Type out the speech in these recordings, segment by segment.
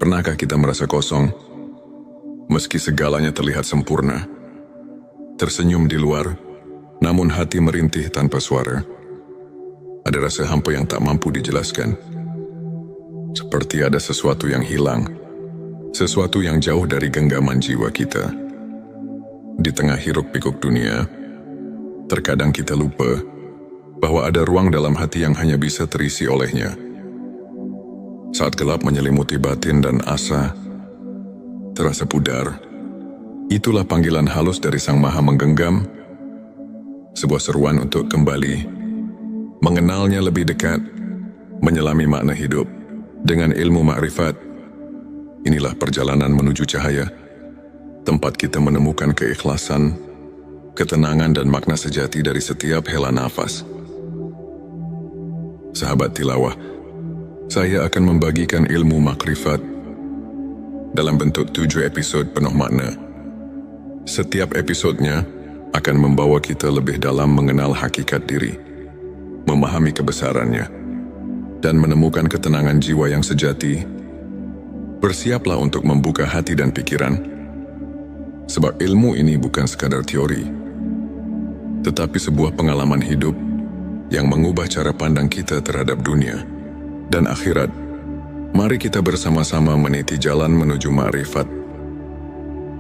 Pernahkah kita merasa kosong, meski segalanya terlihat sempurna? Tersenyum di luar, namun hati merintih tanpa suara. Ada rasa hampa yang tak mampu dijelaskan. Seperti ada sesuatu yang hilang, sesuatu yang jauh dari genggaman jiwa kita. Di tengah hiruk-pikuk dunia, terkadang kita lupa bahwa ada ruang dalam hati yang hanya bisa terisi olehnya. Saat gelap menyelimuti batin dan asa terasa pudar, itulah panggilan halus dari Sang Maha Menggenggam, sebuah seruan untuk kembali mengenalnya lebih dekat, menyelami makna hidup dengan ilmu makrifat. Inilah perjalanan menuju cahaya, tempat kita menemukan keikhlasan, ketenangan dan makna sejati dari setiap hela nafas. Sahabat tilawah, saya akan membagikan ilmu makrifat dalam bentuk 7 episode penuh makna. Setiap episodenya akan membawa kita lebih dalam mengenal hakikat diri, memahami kebesarannya, dan menemukan ketenangan jiwa yang sejati. Bersiaplah untuk membuka hati dan pikiran, sebab ilmu ini bukan sekadar teori, tetapi sebuah pengalaman hidup yang mengubah cara pandang kita terhadap dunia dan akhirat. Mari kita bersama-sama meniti jalan menuju makrifat,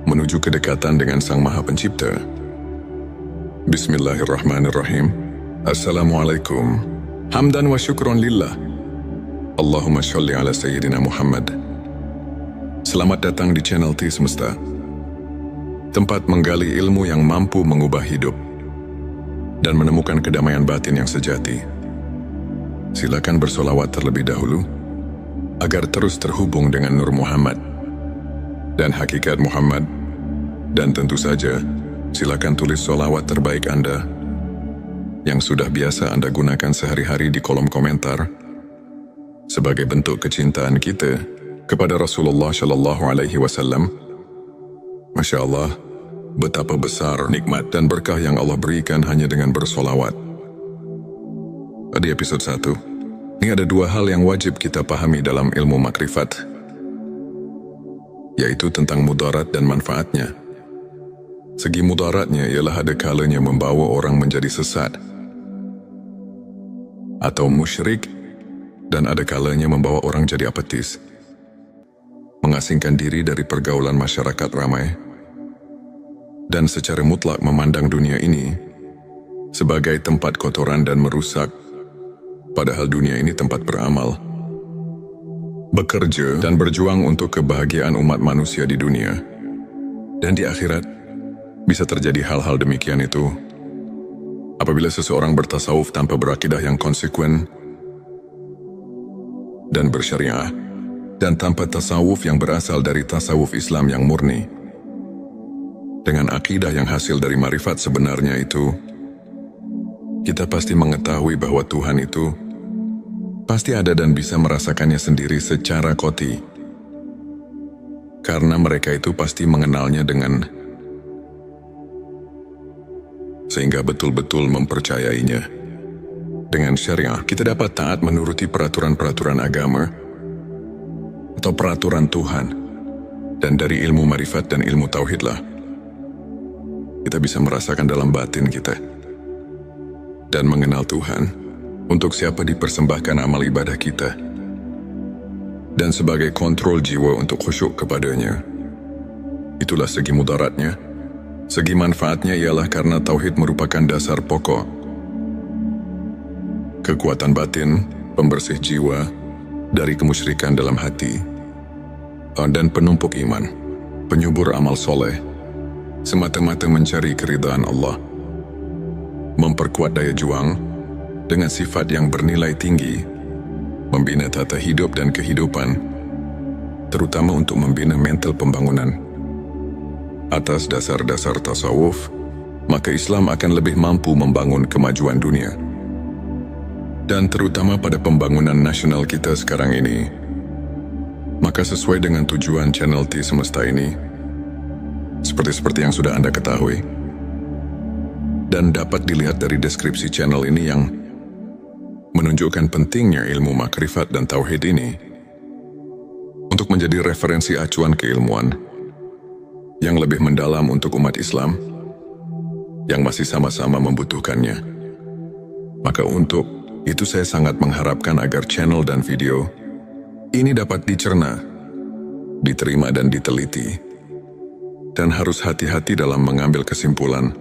menuju kedekatan dengan Sang Maha Pencipta. Bismillahirrahmanirrahim. Assalamualaikum. Hamdan wa syukron lillah. Allahumma sholli ala Sayyidina Muhammad. Selamat datang di channel T Semesta, tempat menggali ilmu yang mampu mengubah hidup dan menemukan kedamaian batin yang sejati. Silakan bersolawat terlebih dahulu, agar terus terhubung dengan Nur Muhammad dan hakikat Muhammad. Dan tentu saja, silakan tulis solawat terbaik Anda yang sudah biasa Anda gunakan sehari-hari di kolom komentar, sebagai bentuk kecintaan kita kepada Rasulullah Shallallahu Alaihi Wasallam. Masya Allah, betapa besar nikmat dan berkah yang Allah berikan hanya dengan bersolawat. Di episode 1, ini ada 2 hal yang wajib kita pahami dalam ilmu makrifat, yaitu tentang mudarat dan manfaatnya. Segi mudaratnya ialah ada kalanya membawa orang menjadi sesat atau musyrik, dan ada kalanya membawa orang jadi apatis, mengasingkan diri dari pergaulan masyarakat ramai, dan secara mutlak memandang dunia ini sebagai tempat kotoran dan merusak. Padahal dunia ini tempat beramal, bekerja dan berjuang untuk kebahagiaan umat manusia di dunia. Dan di akhirat, bisa terjadi hal-hal demikian itu apabila seseorang bertasawuf tanpa berakidah yang konsekuen dan bersyariah, dan tanpa tasawuf yang berasal dari tasawuf Islam yang murni. Dengan akidah yang hasil dari marifat sebenarnya itu, kita pasti mengetahui bahwa Tuhan itu pasti ada dan bisa merasakannya sendiri secara qati. Karena mereka itu pasti mengenalnya sehingga betul-betul mempercayainya. Dengan syariah, kita dapat taat menuruti peraturan-peraturan agama atau peraturan Tuhan. Dan dari ilmu marifat dan ilmu tauhidlah kita bisa merasakan dalam batin kita dan mengenal Tuhan, untuk siapa dipersembahkan amal ibadah kita, dan sebagai kontrol jiwa untuk khusyuk kepadanya. Itulah segi mudaratnya. Segi manfaatnya ialah karena tauhid merupakan dasar pokok, kekuatan batin, pembersih jiwa dari kemusyrikan dalam hati, dan penumpuk iman, penyubur amal soleh, semata-mata mencari keridhaan Allah, memperkuat daya juang dengan sifat yang bernilai tinggi, membina tata hidup dan kehidupan, terutama untuk membina mental pembangunan. Atas dasar-dasar tasawuf, maka Islam akan lebih mampu membangun kemajuan dunia. Dan terutama pada pembangunan nasional kita sekarang ini. Maka sesuai dengan tujuan channel T Semesta ini, seperti yang sudah Anda ketahui, dan dapat dilihat dari deskripsi channel ini yang menunjukkan pentingnya ilmu makrifat dan tauhid ini. Untuk untuk menjadi referensi acuan keilmuan yang lebih mendalam untuk umat Islam yang masih sama-sama membutuhkannya. Maka untuk itu saya sangat mengharapkan agar channel dan video ini dapat dicerna, diterima dan diteliti. Dan harus hati-hati dalam mengambil kesimpulan,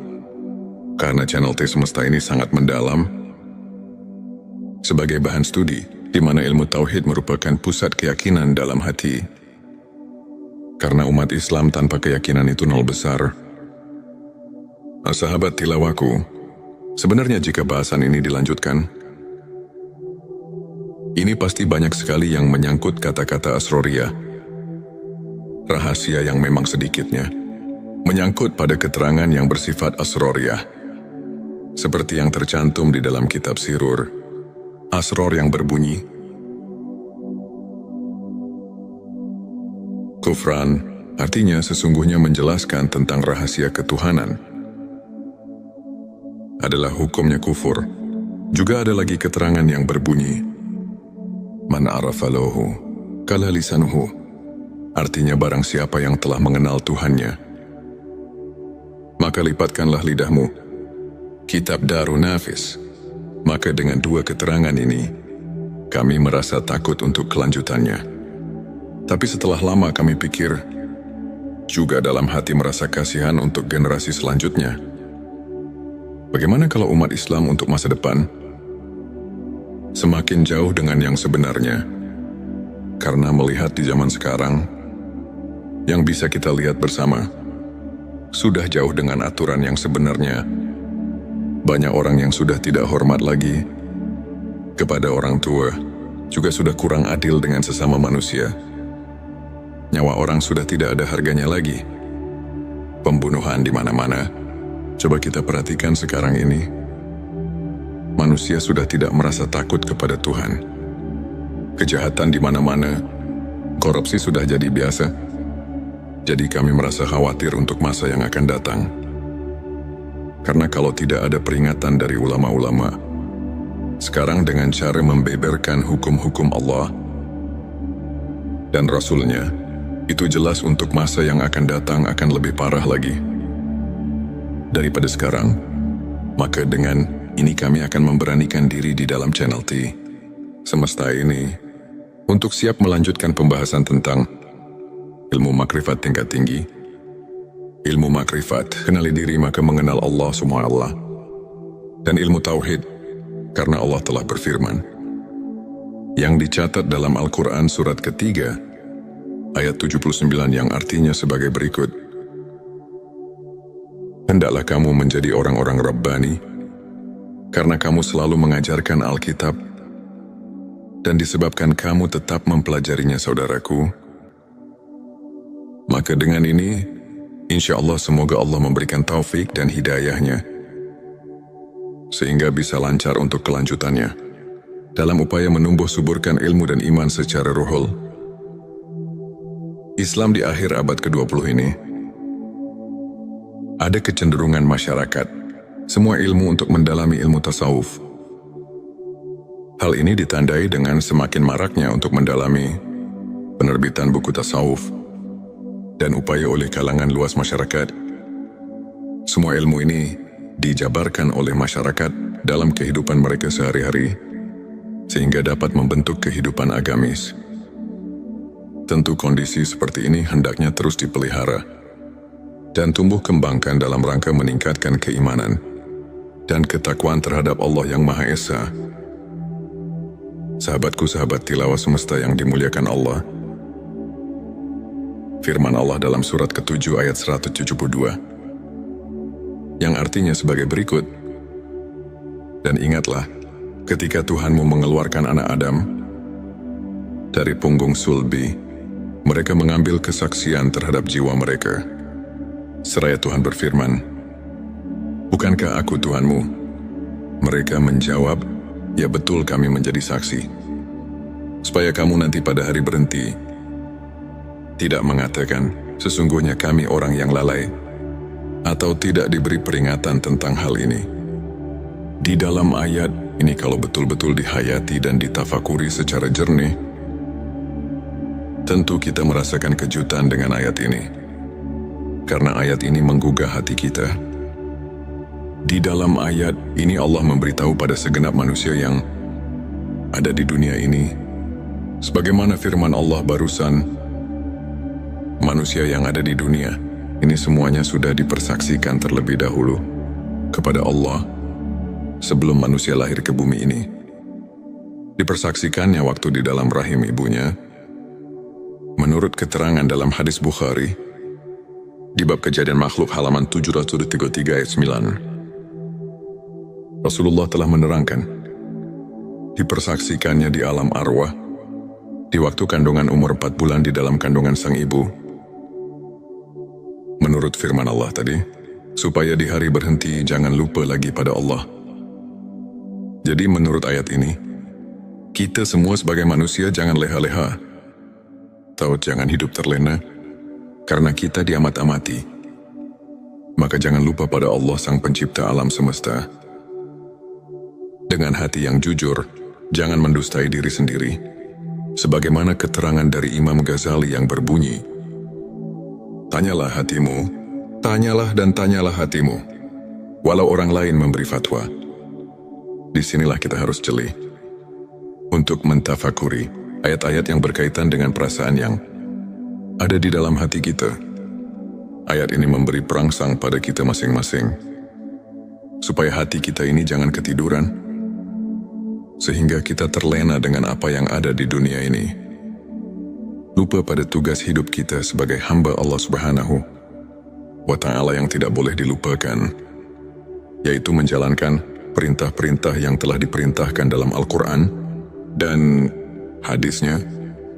karena channel T Semesta ini sangat mendalam sebagai bahan studi, di mana ilmu tauhid merupakan pusat keyakinan dalam hati. Karena umat Islam tanpa keyakinan itu nol besar. Nah, sahabat tilawaku, sebenarnya jika bahasan ini dilanjutkan, ini pasti banyak sekali yang menyangkut kata-kata asroriyah. Rahasia yang memang sedikitnya menyangkut pada keterangan yang bersifat asroriyah. Seperti yang tercantum di dalam kitab Sirur, asror yang berbunyi, kufran artinya sesungguhnya menjelaskan tentang rahasia ketuhanan. Adalah hukumnya kufur. Juga ada lagi keterangan yang berbunyi, man arafa lahu kala lisanuhu, artinya barang siapa yang telah mengenal Tuhannya, maka lipatkanlah lidahmu. Kitab Darun Nafis. Maka dengan dua keterangan ini, kami merasa takut untuk kelanjutannya. Tapi setelah lama kami pikir, juga dalam hati merasa kasihan untuk generasi selanjutnya. Bagaimana kalau umat Islam untuk masa depan semakin jauh dengan yang sebenarnya? Karena melihat di zaman sekarang, yang bisa kita lihat bersama, sudah jauh dengan aturan yang sebenarnya. Banyak orang yang sudah tidak hormat lagi kepada orang tua, juga sudah kurang adil dengan sesama manusia. Nyawa orang sudah tidak ada harganya lagi. Pembunuhan di mana-mana. Coba kita perhatikan sekarang ini. Manusia sudah tidak merasa takut kepada Tuhan. Kejahatan di mana-mana. Korupsi sudah jadi biasa. Jadi kami merasa khawatir untuk masa yang akan datang. Karena kalau tidak ada peringatan dari ulama-ulama, sekarang dengan cara membeberkan hukum-hukum Allah dan Rasul-Nya, itu jelas untuk masa yang akan datang akan lebih parah lagi daripada sekarang. Maka dengan ini kami akan memberanikan diri di dalam channel T Semesta ini untuk siap melanjutkan pembahasan tentang ilmu makrifat tingkat tinggi. Ilmu makrifat, kenali diri maka mengenal Allah SWT. Dan ilmu tauhid, karena Allah telah berfirman, yang dicatat dalam Al-Quran surat ketiga, ayat 79 yang artinya sebagai berikut. Hendaklah kamu menjadi orang-orang Rabbani, karena kamu selalu mengajarkan Alkitab, dan disebabkan kamu tetap mempelajarinya saudaraku. Maka dengan ini, insya Allah semoga Allah memberikan taufik dan hidayahnya, sehingga bisa lancar untuk kelanjutannya, dalam upaya menumbuh suburkan ilmu dan iman secara ruhul. Islam di akhir abad ke-20 ini, ada kecenderungan masyarakat, semua ilmu untuk mendalami ilmu tasawuf. Hal ini ditandai dengan semakin maraknya untuk mendalami penerbitan buku tasawuf, dan upaya oleh kalangan luas masyarakat. Semua ilmu ini dijabarkan oleh masyarakat dalam kehidupan mereka sehari-hari, sehingga dapat membentuk kehidupan agamis. Tentu kondisi seperti ini hendaknya terus dipelihara dan tumbuh kembangkan dalam rangka meningkatkan keimanan dan ketakwaan terhadap Allah yang Maha Esa. Sahabatku, sahabat tilawah semesta yang dimuliakan Allah, firman Allah dalam surat ke-7 ayat 172, yang artinya sebagai berikut, dan ingatlah, ketika Tuhanmu mengeluarkan anak Adam dari punggung sulbi, mereka mengambil kesaksian terhadap jiwa mereka. Seraya Tuhan berfirman, bukankah aku Tuhanmu? Mereka menjawab, ya betul kami menjadi saksi. Supaya kamu nanti pada hari berhenti, tidak mengatakan, sesungguhnya kami orang yang lalai, atau tidak diberi peringatan tentang hal ini. Di dalam ayat ini kalau betul-betul dihayati dan ditafakuri secara jernih, Tentu kita merasakan kejutan dengan ayat ini. Karena ayat ini menggugah hati kita. Di dalam ayat ini Allah memberitahu pada segenap manusia yang ada di dunia ini, sebagaimana firman Allah barusan, manusia yang ada di dunia ini semuanya sudah dipersaksikan terlebih dahulu kepada Allah sebelum manusia lahir ke bumi ini. Dipersaksikannya waktu di dalam rahim ibunya. Menurut keterangan dalam hadis Bukhari, di bab kejadian makhluk halaman 733 ayat 9, Rasulullah telah menerangkan, dipersaksikannya di alam arwah, di waktu kandungan umur 4 bulan di dalam kandungan sang ibu. Menurut firman Allah tadi, supaya di hari berhenti jangan lupa lagi pada Allah. Jadi menurut ayat ini, kita semua sebagai manusia jangan leha-leha, atau jangan hidup terlena, karena kita diamat-amati. Maka jangan lupa pada Allah sang pencipta alam semesta. Dengan hati yang jujur, jangan mendustai diri sendiri. Sebagaimana keterangan dari Imam Ghazali yang berbunyi, tanyalah hatimu, tanyalah dan tanyalah hatimu, walau orang lain memberi fatwa. Disinilah kita harus jeli untuk mentafakuri ayat-ayat yang berkaitan dengan perasaan yang ada di dalam hati kita. Ayat ini memberi perangsang pada kita masing-masing, supaya hati kita ini jangan ketiduran, sehingga kita terlena dengan apa yang ada di dunia ini. Lupa pada tugas hidup kita sebagai hamba Allah Subhanahu wa Ta'ala yang tidak boleh dilupakan, yaitu menjalankan perintah-perintah yang telah diperintahkan dalam Al-Quran dan hadisnya.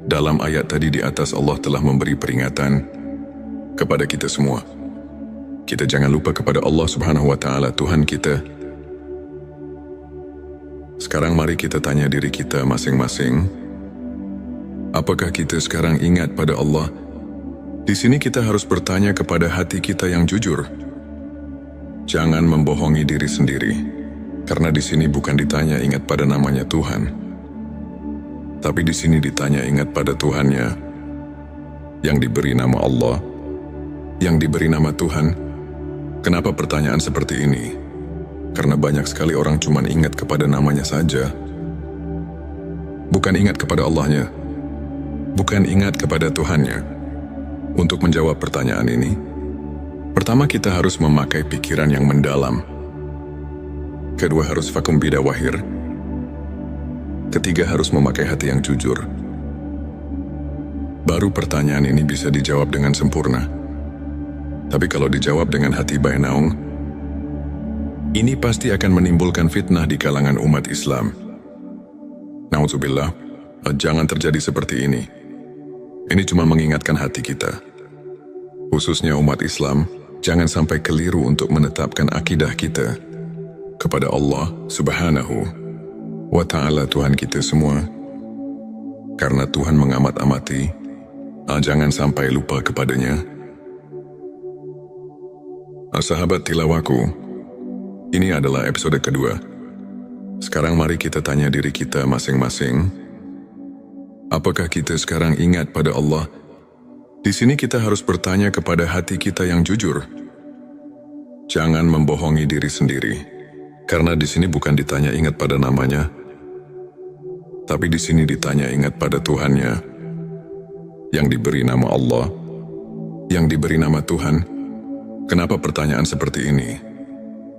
Dalam ayat tadi di atas Allah telah memberi peringatan kepada kita semua. Kita jangan lupa kepada Allah Subhanahu wa Ta'ala, Tuhan kita. Sekarang mari kita tanya diri kita masing-masing, apakah kita sekarang ingat pada Allah? Di sini kita harus bertanya kepada hati kita yang jujur. Jangan membohongi diri sendiri, karena di sini bukan ditanya ingat pada namanya Tuhan, tapi di sini ditanya ingat pada Tuhannya, yang diberi nama Allah, yang diberi nama Tuhan. Kenapa pertanyaan seperti ini? Karena banyak sekali orang cuma ingat kepada namanya saja, bukan ingat kepada Allahnya, bukan ingat kepada Tuhannya. Untuk menjawab pertanyaan ini, pertama kita harus memakai pikiran yang mendalam. Kedua harus fakum bida wahir. Ketiga harus memakai hati yang jujur. Baru pertanyaan ini bisa dijawab dengan sempurna. Tapi kalau dijawab dengan hati bainaung, ini pasti akan menimbulkan fitnah di kalangan umat Islam. Na'udzubillah, jangan terjadi seperti ini. Ini cuma mengingatkan hati kita, khususnya umat Islam, jangan sampai keliru untuk menetapkan akidah kita kepada Allah Subhanahu wa Ta'ala, Tuhan kita semua. Karena Tuhan mengamat-amati, jangan sampai lupa kepadanya. Sahabat tilawaku, ini adalah episode kedua. Sekarang mari kita tanya diri kita masing-masing, apakah kita sekarang ingat pada Allah? Di sini kita harus bertanya kepada hati kita yang jujur. Jangan membohongi diri sendiri, karena di sini bukan ditanya ingat pada namanya, tapi di sini ditanya ingat pada Tuhannya, yang diberi nama Allah, yang diberi nama Tuhan. Kenapa pertanyaan seperti ini?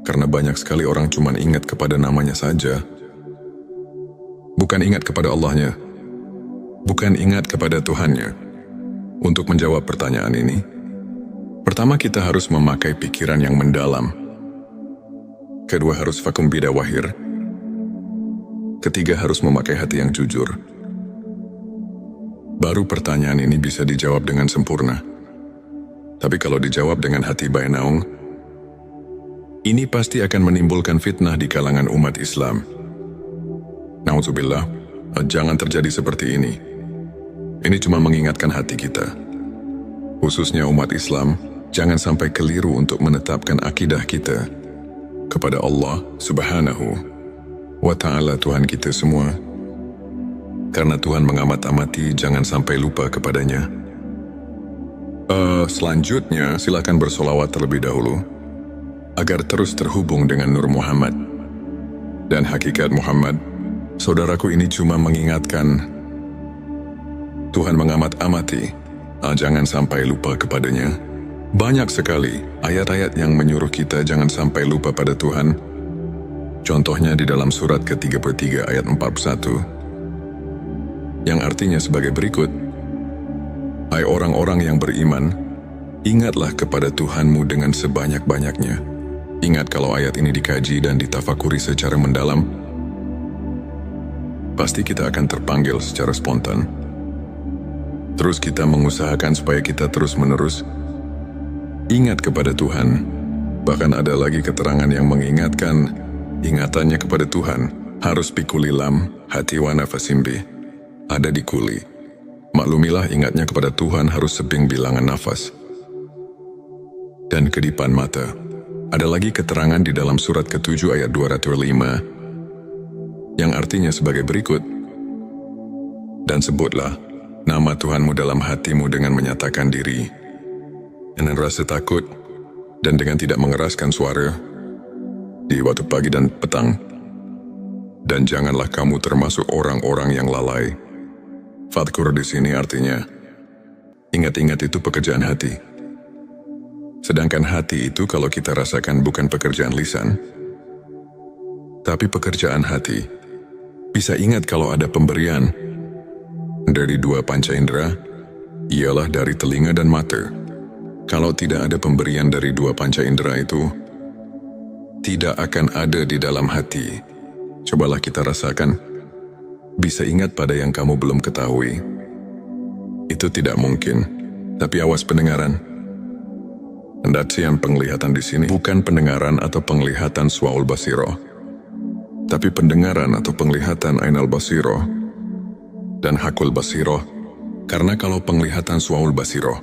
Karena banyak sekali orang cuma ingat kepada namanya saja, bukan ingat kepada Allahnya, bukan ingat kepada Tuhannya. Untuk menjawab pertanyaan ini, pertama kita harus memakai pikiran yang mendalam. Kedua harus fakum bida wahir. Ketiga harus memakai hati yang jujur. Baru pertanyaan ini bisa dijawab dengan sempurna. Tapi kalau dijawab dengan hati bainaung, ini pasti akan menimbulkan fitnah di kalangan umat Islam. Na'udzubillah, jangan terjadi seperti ini. Ini cuma mengingatkan hati kita, khususnya umat Islam, jangan sampai keliru untuk menetapkan akidah kita kepada Allah Subhanahu wa Ta'ala, Tuhan kita semua. karena Tuhan mengamat-amati, jangan sampai lupa kepadanya. Selanjutnya, silakan bersolawat terlebih dahulu, agar terus terhubung dengan Nur Muhammad. Dan hakikat Muhammad, saudaraku, ini cuma mengingatkan, Tuhan mengamat-amati, jangan sampai lupa kepadanya. Banyak sekali ayat-ayat yang menyuruh kita jangan sampai lupa pada Tuhan. Contohnya di dalam surat ke-33 ayat 41, yang artinya sebagai berikut, hai orang-orang yang beriman, ingatlah kepada Tuhanmu dengan sebanyak-banyaknya. Ingat kalau ayat ini dikaji dan ditafakuri secara mendalam, pasti kita akan terpanggil secara spontan. Terus kita mengusahakan supaya kita terus-menerus ingat kepada Tuhan. Bahkan ada lagi keterangan yang mengingatkan, ingatannya kepada Tuhan harus pikulilam hati wa nafasimbi, ada di kuli. Maklumilah ingatnya kepada Tuhan harus sebing bilangan nafas dan kedipan mata. Ada lagi keterangan di dalam surat ke-7 ayat 205 yang artinya sebagai berikut, dan sebutlah nama Tuhanmu dalam hatimu dengan menyatakan diri, dengan rasa takut, dan dengan tidak mengeraskan suara di waktu pagi dan petang. Dan janganlah kamu termasuk orang-orang yang lalai. Fadkur di sini artinya, ingat-ingat itu pekerjaan hati. Sedangkan hati itu kalau kita rasakan bukan pekerjaan lisan, tapi pekerjaan hati. Bisa ingat kalau ada pemberian dari dua panca indera, ialah dari telinga dan mata. Kalau tidak ada pemberian dari dua panca indera itu, tidak akan ada di dalam hati. Cobalah kita rasakan, bisa ingat pada yang kamu belum ketahui. Itu tidak mungkin, tapi awas pendengaran. Pendaksian penglihatan di sini bukan pendengaran atau penglihatan Swaul Basiro, tapi pendengaran atau penglihatan Ainal Basiro dan Hakul Basiro. Karena kalau penglihatan Swaul Basiro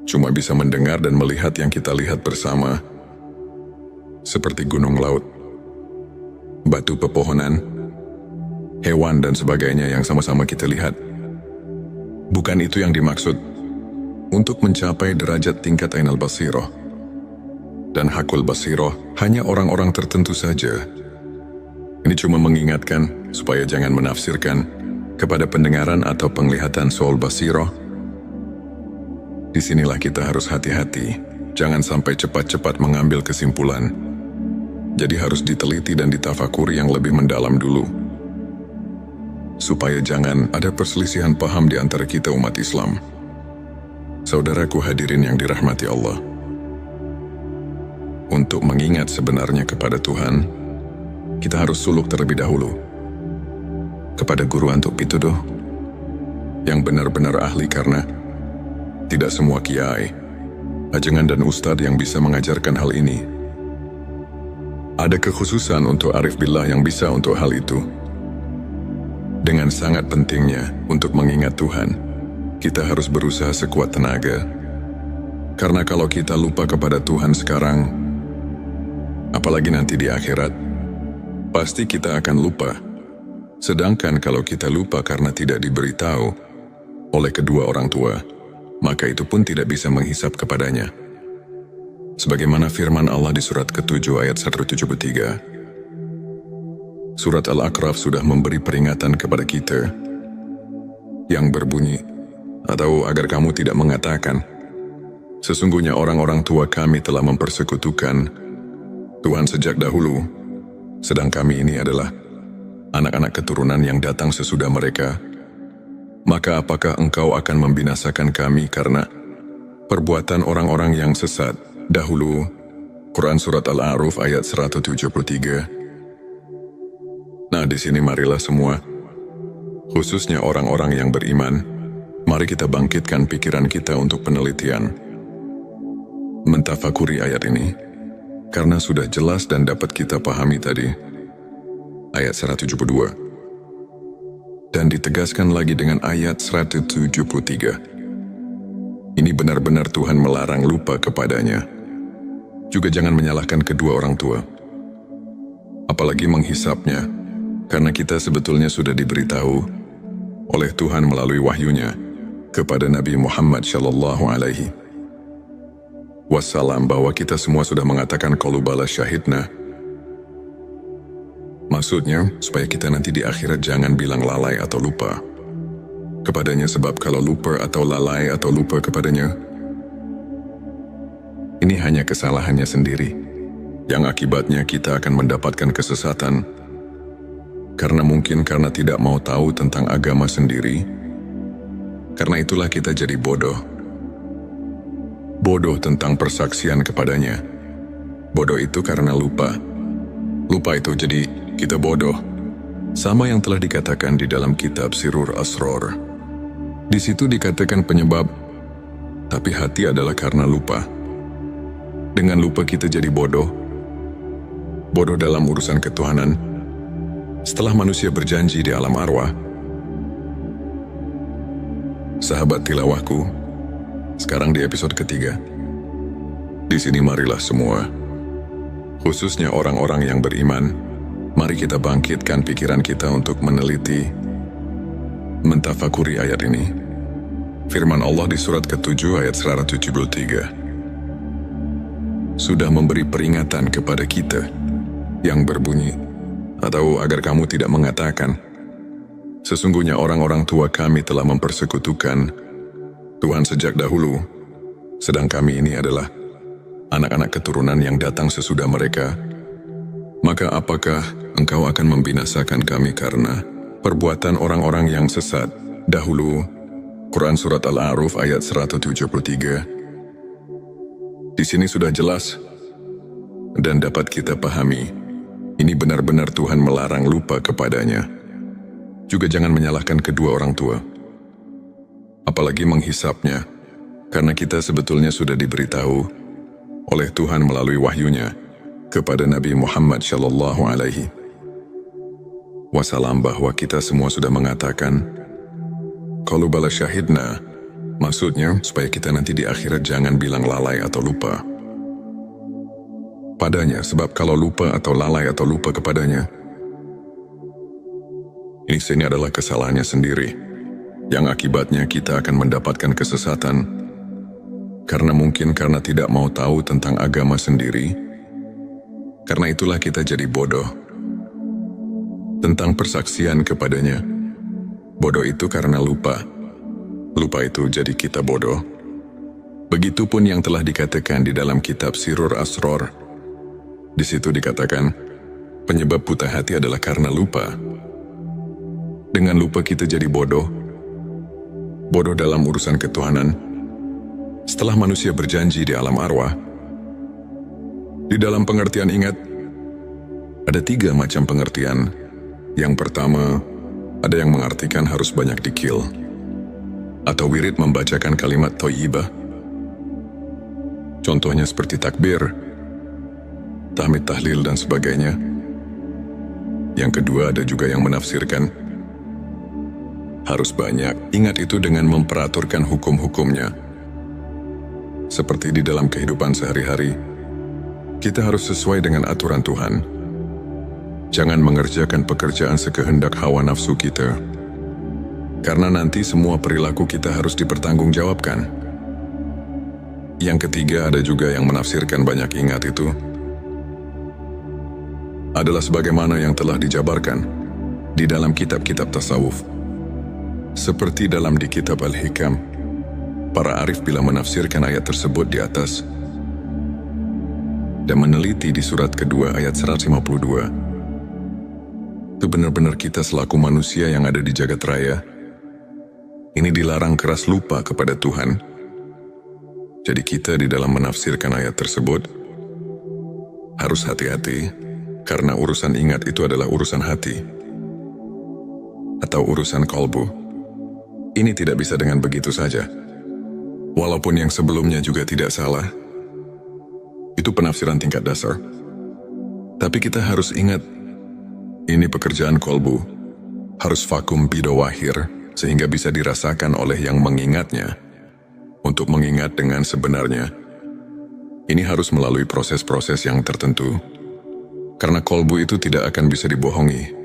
cuma bisa mendengar dan melihat yang kita lihat bersama, seperti gunung, laut, batu, pepohonan, hewan, dan sebagainya yang sama-sama kita lihat. Bukan itu yang dimaksud. Untuk mencapai derajat tingkat Ainal Basiro dan Hakul Basiro, hanya orang-orang tertentu saja. Ini cuma mengingatkan supaya jangan menafsirkan kepada pendengaran atau penglihatan Swaul Basiro. Disinilah kita harus hati-hati, jangan sampai cepat-cepat mengambil kesimpulan. Jadi harus diteliti dan ditafakuri yang lebih mendalam dulu, supaya jangan ada perselisihan paham di antara kita umat Islam. Saudaraku hadirin yang dirahmati Allah, untuk mengingat sebenarnya kepada Tuhan, kita harus suluk terlebih dahulu kepada guru antuk pituduh yang benar-benar ahli, karena tidak semua kiai, ajengan, dan ustadz yang bisa mengajarkan hal ini. Ada kekhususan untuk arif billah yang bisa untuk hal itu. Dengan sangat pentingnya untuk mengingat Tuhan, kita harus berusaha sekuat tenaga. Karena kalau kita lupa kepada Tuhan sekarang, apalagi nanti di akhirat, pasti kita akan lupa. Sedangkan kalau kita lupa karena tidak diberitahu oleh kedua orang tua, maka itu pun tidak bisa menghisap kepadanya. Sebagaimana firman Allah di surat ke-7 ayat 173. Surat Al-A'raf sudah memberi peringatan kepada kita yang berbunyi, atau agar kamu tidak mengatakan, sesungguhnya orang-orang tua kami telah mempersekutukan Tuhan sejak dahulu, sedang kami ini adalah anak-anak keturunan yang datang sesudah mereka. Maka apakah engkau akan membinasakan kami karena perbuatan orang-orang yang sesat dahulu? Quran Surat Al-A'raf ayat 173. Nah, di sini marilah semua, khususnya orang-orang yang beriman, mari kita bangkitkan pikiran kita untuk penelitian, mentafakuri ayat ini, karena sudah jelas dan dapat kita pahami tadi. Ayat 172. Dan ditegaskan lagi dengan ayat 173. Ini benar-benar Tuhan melarang lupa kepadanya. Juga jangan menyalahkan kedua orang tua, apalagi menghisapnya, karena kita sebetulnya sudah diberitahu oleh Tuhan melalui wahyunya kepada Nabi Muhammad Shallallahu Alaihi Wasallam bahwa kita semua sudah mengatakan qalu bala syahidna. Maksudnya, supaya kita nanti di akhirat jangan bilang lalai atau lupa kepadanya, sebab kalau lupa atau lalai atau lupa kepadanya, ini hanya kesalahannya sendiri, yang akibatnya kita akan mendapatkan kesesatan, karena mungkin karena tidak mau tahu tentang agama sendiri. Karena itulah kita jadi bodoh. Bodoh tentang persaksian kepadanya. Bodoh itu karena lupa. Lupa itu jadi kita bodoh. Sama yang telah dikatakan di dalam kitab Sirur Asror. Di situ dikatakan penyebab, tapi hati adalah karena lupa. Dengan lupa kita jadi bodoh. Bodoh dalam urusan ketuhanan. Setelah manusia berjanji di alam arwah. Sahabat tilawahku, sekarang di episode ketiga. Di sini marilah semua, khususnya orang-orang yang beriman, mari kita bangkitkan pikiran kita untuk meneliti, mentafakuri ayat ini. Firman Allah di surat ke-7 ayat 173. Sudah memberi peringatan kepada kita yang berbunyi, atau agar kamu tidak mengatakan, sesungguhnya orang-orang tua kami telah mempersekutukan Tuhan sejak dahulu, sedang kami ini adalah anak-anak keturunan yang datang sesudah mereka. Maka apakah engkau akan membinasakan kami karena perbuatan orang-orang yang sesat dahulu? Quran Surat Al-A'raf ayat 173. Di sini sudah jelas dan dapat kita pahami, ini benar-benar Tuhan melarang lupa kepadanya. Juga jangan menyalahkan kedua orang tua, apalagi menghisapnya, karena kita sebetulnya sudah diberitahu oleh Tuhan melalui wahyunya kepada Nabi Muhammad Shallallahu Alaihi Wasallam bahwa kita semua sudah mengatakan qalu bala syahidna. Maksudnya supaya kita nanti di akhirat jangan bilang lalai atau lupa padanya, sebab kalau lupa atau lalai atau lupa kepadanya, ini adalah kesalahannya sendiri, yang akibatnya kita akan mendapatkan kesesatan, karena mungkin karena tidak mau tahu tentang agama sendiri. Karena itulah kita jadi bodoh tentang persaksian kepadanya. Bodoh itu karena lupa. Lupa itu jadi kita bodoh. Begitupun yang telah dikatakan di dalam kitab Sirur Asror. Di situ dikatakan, penyebab buta hati adalah karena lupa. Dengan lupa kita jadi bodoh. Bodoh dalam urusan ketuhanan. Setelah manusia berjanji di alam arwah. Di dalam pengertian ingat, ada 3 macam pengertian. Yang pertama, ada yang mengartikan harus banyak dikil, atau wirid membacakan kalimat thayyibah. Contohnya seperti takbir, tahmid, tahlil, dan sebagainya. Yang kedua, ada juga yang menafsirkan harus banyak ingat itu dengan memperaturkan hukum-hukumnya. Seperti di dalam kehidupan sehari-hari, kita harus sesuai dengan aturan Tuhan. Jangan mengerjakan pekerjaan sekehendak hawa nafsu kita, karena nanti semua perilaku kita harus dipertanggungjawabkan. Yang ketiga, ada juga yang menafsirkan banyak ingat itu adalah sebagaimana yang telah dijabarkan di dalam kitab-kitab tasawuf. Seperti dalam di kitab Al-Hikam, para arif bila menafsirkan ayat tersebut di atas dan meneliti di surat kedua ayat 152, itu benar-benar kita selaku manusia yang ada di jagat raya, ini dilarang keras lupa kepada Tuhan. Jadi kita di dalam menafsirkan ayat tersebut harus hati-hati, karena urusan ingat itu adalah urusan hati atau urusan kolbu. Ini tidak bisa dengan begitu saja. Walaupun yang sebelumnya juga tidak salah, itu penafsiran tingkat dasar. Tapi kita harus ingat, ini pekerjaan kolbu, harus vakum bidawahir, sehingga bisa dirasakan oleh yang mengingatnya. Untuk mengingat dengan sebenarnya, ini harus melalui proses-proses yang tertentu, karena kolbu itu tidak akan bisa dibohongi.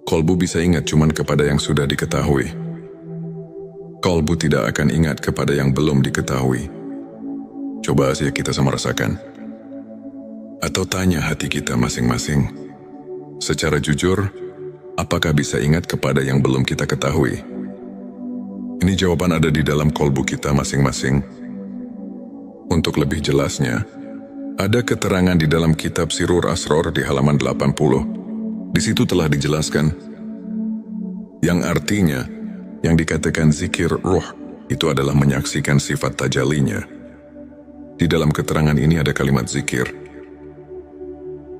Kolbu bisa ingat cuman kepada yang sudah diketahui. Kolbu tidak akan ingat kepada yang belum diketahui. Coba saja kita sama rasakan. Atau tanya hati kita masing-masing. Secara jujur, apakah bisa ingat kepada yang belum kita ketahui? Ini jawaban ada di dalam kolbu kita masing-masing. Untuk lebih jelasnya, ada keterangan di dalam kitab Sirur Asror di halaman 80. Di situ telah dijelaskan, yang artinya, yang dikatakan zikir ruh, itu adalah menyaksikan sifat tajalinya. Di dalam keterangan ini ada kalimat zikir.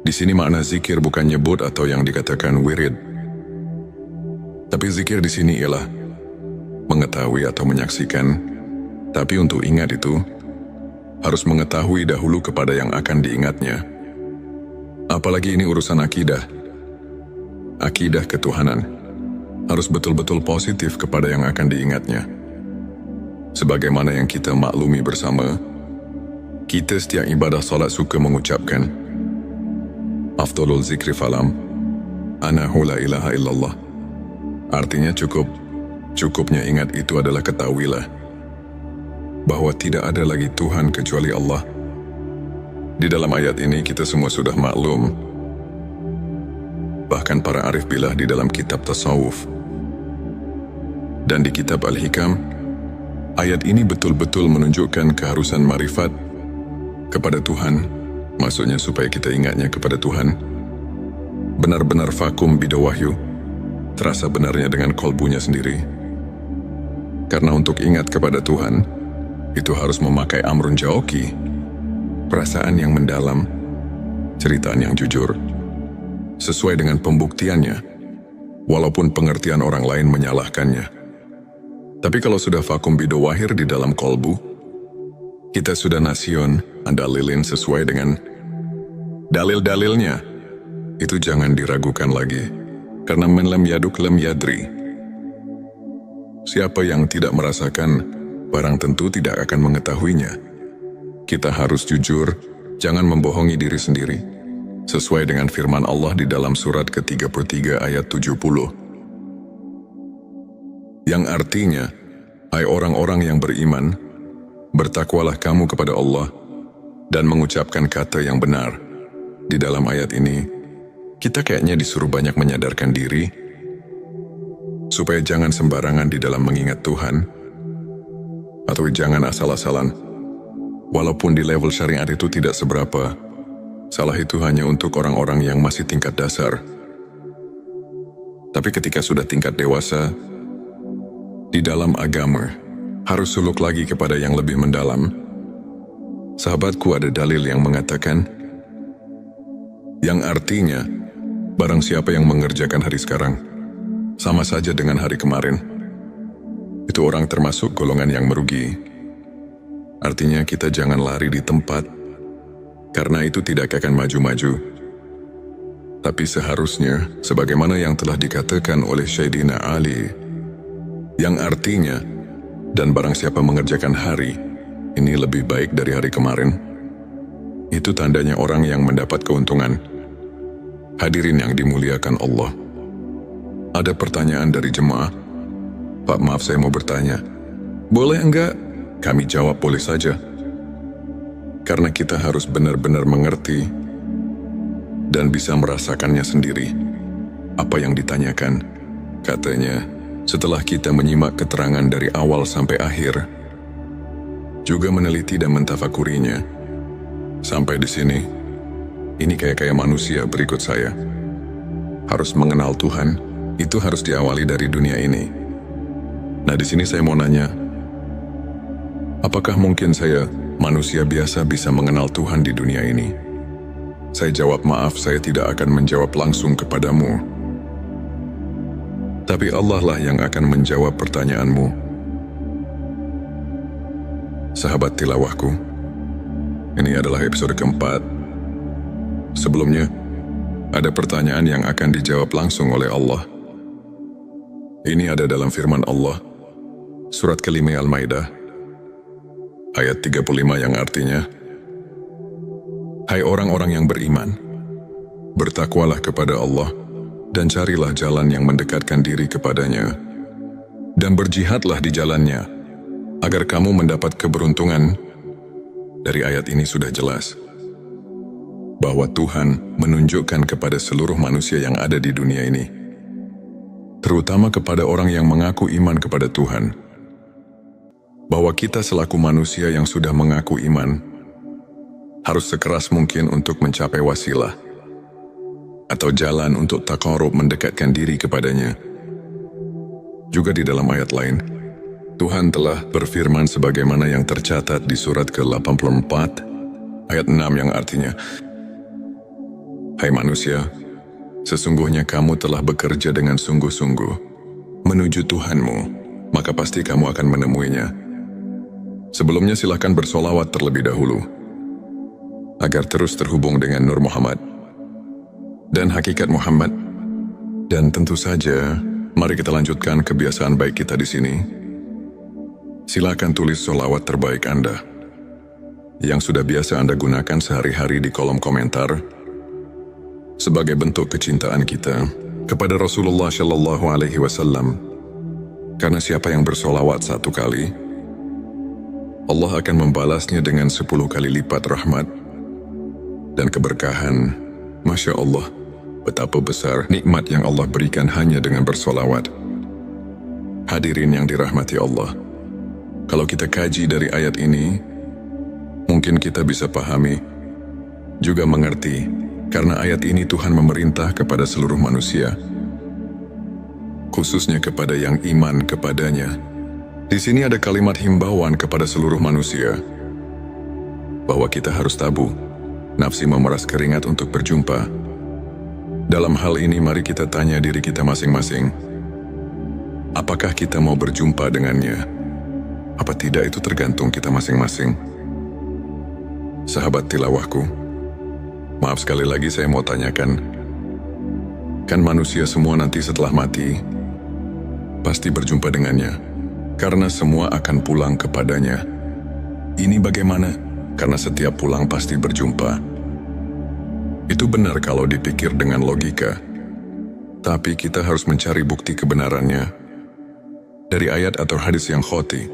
Di sini makna zikir bukan nyebut atau yang dikatakan wirid. Tapi zikir di sini ialah mengetahui atau menyaksikan, tapi untuk ingat itu, harus mengetahui dahulu kepada yang akan diingatnya. Apalagi ini urusan akidah. Akidah ketuhanan harus betul-betul positif kepada yang akan diingatnya. Sebagaimana yang kita maklumi bersama, kita setiap ibadah salat suka mengucapkan Afdalul zikri falam Anahu la ilaha illallah. Artinya cukupnya ingat itu adalah ketahuilah bahwa tidak ada lagi Tuhan kecuali Allah. Di dalam ayat ini kita semua sudah maklum. Bahkan para arif billah di dalam kitab tasawuf dan di kitab Al-Hikam, ayat ini betul-betul menunjukkan keharusan marifat kepada Tuhan, maksudnya supaya kita ingatnya kepada Tuhan. Benar-benar vakum bidawahyu, terasa benarnya dengan kolbunya sendiri. Karena untuk ingat kepada Tuhan, itu harus memakai amrun jauki, perasaan yang mendalam, ceritaan yang jujur, sesuai dengan pembuktiannya, walaupun pengertian orang lain menyalahkannya. Tapi kalau sudah vakum bidawahir di dalam kolbu, kita sudah nasion, andalilin sesuai dengan dalil-dalilnya. Itu jangan diragukan lagi, karena men lam yaduk lam yadri. Siapa yang tidak merasakan, barang tentu tidak akan mengetahuinya. Kita harus jujur, jangan membohongi diri sendiri. Sesuai dengan firman Allah di dalam surat ke-33 ayat 70. Yang artinya, hai orang-orang yang beriman, bertakwalah kamu kepada Allah dan mengucapkan kata yang benar. Di dalam ayat ini, kita kayaknya disuruh banyak menyadarkan diri, supaya jangan sembarangan di dalam mengingat Tuhan, atau jangan asal-asalan. Walaupun di level syariat itu tidak seberapa, salah itu hanya untuk orang-orang yang masih tingkat dasar. Tapi ketika sudah tingkat dewasa, di dalam agama, harus suluk lagi kepada yang lebih mendalam. Sahabatku, ada dalil yang mengatakan, yang artinya, barang siapa yang mengerjakan hari sekarang, sama saja dengan hari kemarin. Itu orang termasuk golongan yang merugi. Artinya kita jangan lari di tempat, karena itu tidak akan maju-maju. Tapi seharusnya, sebagaimana yang telah dikatakan oleh Sayyidina Ali, yang artinya, dan barang siapa mengerjakan hari, ini lebih baik dari hari kemarin. Itu tandanya orang yang mendapat keuntungan. Hadirin yang dimuliakan Allah. Ada pertanyaan dari jemaah. Pak, maaf saya mau bertanya. Boleh enggak? Kami jawab boleh saja. Karena kita harus benar-benar mengerti dan bisa merasakannya sendiri. Apa yang ditanyakan, katanya, setelah kita menyimak keterangan dari awal sampai akhir, juga meneliti dan mentafakurinya, sampai di sini, ini kayak manusia berikut saya. Harus mengenal Tuhan, itu harus diawali dari dunia ini. Nah, di sini saya mau nanya, apakah mungkin saya manusia biasa bisa mengenal Tuhan di dunia ini? Saya jawab, maaf, saya tidak akan menjawab langsung kepadamu. Tapi Allah lah yang akan menjawab pertanyaanmu. Sahabat tilawahku, ini adalah episode keempat. Sebelumnya, ada pertanyaan yang akan dijawab langsung oleh Allah. Ini ada dalam firman Allah, surat ke-5 Al-Maidah, ayat 35 yang artinya, hai orang-orang yang beriman, bertakwalah kepada Allah dan carilah jalan yang mendekatkan diri kepadanya, dan berjihadlah di jalannya, agar kamu mendapat keberuntungan. Dari ayat ini sudah jelas bahwa Tuhan menunjukkan kepada seluruh manusia yang ada di dunia ini, terutama kepada orang yang mengaku iman kepada Tuhan, bahwa kita selaku manusia yang sudah mengaku iman, harus sekeras mungkin untuk mencapai wasilah, atau jalan untuk taqarrub mendekatkan diri kepadanya. Juga di dalam ayat lain, Tuhan telah berfirman sebagaimana yang tercatat di surat ke-84, ayat 6 yang artinya, "Hai manusia, sesungguhnya kamu telah bekerja dengan sungguh-sungguh menuju Tuhanmu, maka pasti kamu akan menemuinya. Sebelumnya silakan bersolawat terlebih dahulu, agar terus terhubung dengan Nur Muhammad dan hakikat Muhammad. Dan tentu saja, mari kita lanjutkan kebiasaan baik kita di sini. Silakan tulis solawat terbaik Anda, yang sudah biasa Anda gunakan sehari-hari di kolom komentar, sebagai bentuk kecintaan kita kepada Rasulullah Shallallahu Alaihi Wasallam. Karena siapa yang bersolawat 1 kali, Allah akan membalasnya dengan 10 kali lipat rahmat dan keberkahan. Masya Allah, betapa besar nikmat yang Allah berikan hanya dengan bersolawat. Hadirin yang dirahmati Allah, kalau kita kaji dari ayat ini, mungkin kita bisa pahami, juga mengerti, karena ayat ini Tuhan memerintah kepada seluruh manusia, khususnya kepada yang iman kepadanya. Di sini ada kalimat himbauan kepada seluruh manusia, bahwa kita harus tabah nafsi memeras keringat untuk berjumpa. Dalam hal ini mari kita tanya diri kita masing-masing, apakah kita mau berjumpa dengannya? Apa tidak itu tergantung kita masing-masing. Sahabat tilawahku, maaf sekali lagi saya mau tanyakan, kan manusia semua nanti setelah mati pasti berjumpa dengannya, karena semua akan pulang kepadanya. Ini bagaimana? Karena setiap pulang pasti berjumpa. Itu benar kalau dipikir dengan logika. Tapi kita harus mencari bukti kebenarannya dari ayat atau hadis yang qat'i,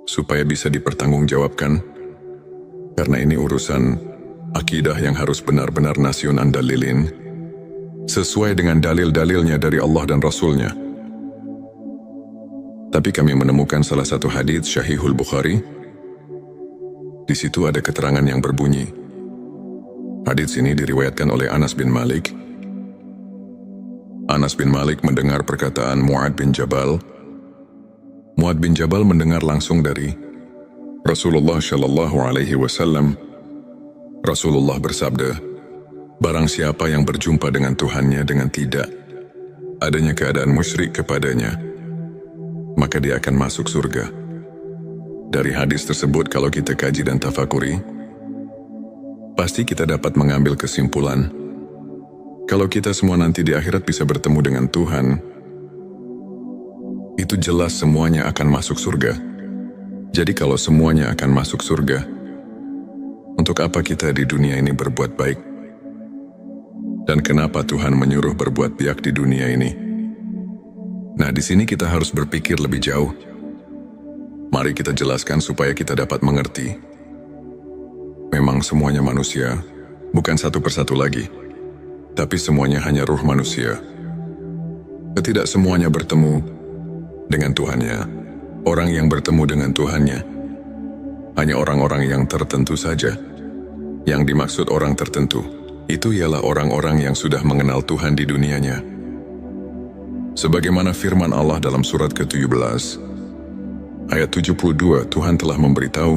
supaya bisa dipertanggungjawabkan. Karena ini urusan akidah yang harus benar-benar nasionan dalilin, sesuai dengan dalil-dalilnya dari Allah dan Rasulnya. Tapi kami menemukan salah satu hadis Sahihul Bukhari. Di situ ada keterangan yang berbunyi. Hadits ini diriwayatkan oleh Anas bin Malik. Anas bin Malik mendengar perkataan Mu'ad bin Jabal. Mu'ad bin Jabal mendengar langsung dari Rasulullah Shallallahu Alaihi Wasallam. Rasulullah bersabda, "Barang siapa yang berjumpa dengan Tuhannya dengan tidak adanya keadaan musyrik kepadanya, maka dia akan masuk surga." Dari hadis tersebut kalau kita kaji dan tafakuri, pasti kita dapat mengambil kesimpulan, kalau kita semua nanti di akhirat bisa bertemu dengan Tuhan, itu jelas semuanya akan masuk surga. Jadi kalau semuanya akan masuk surga, untuk apa kita di dunia ini berbuat baik? Dan kenapa Tuhan menyuruh berbuat baik di dunia ini? Nah, di sini kita harus berpikir lebih jauh. Mari kita jelaskan supaya kita dapat mengerti. Memang semuanya manusia, bukan satu persatu lagi, tapi semuanya hanya ruh manusia. Tidak semuanya bertemu dengan Tuhannya. Orang yang bertemu dengan Tuhannya hanya orang-orang yang tertentu saja. Yang dimaksud orang tertentu, itu ialah orang-orang yang sudah mengenal Tuhan di dunianya. Sebagaimana firman Allah dalam surat ke-17, ayat 72, Tuhan telah memberitahu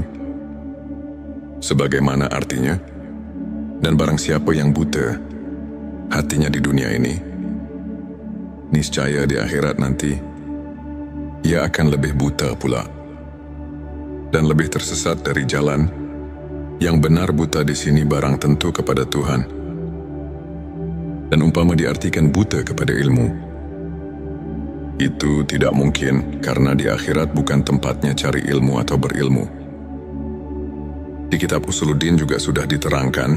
sebagaimana artinya, dan barang siapa yang buta hatinya di dunia ini, niscaya di akhirat nanti ia akan lebih buta pula dan lebih tersesat dari jalan. Yang benar buta di sini barang tentu kepada Tuhan, dan umpama diartikan buta kepada ilmu, itu tidak mungkin, karena di akhirat bukan tempatnya cari ilmu atau berilmu. Di kitab Usuluddin juga sudah diterangkan,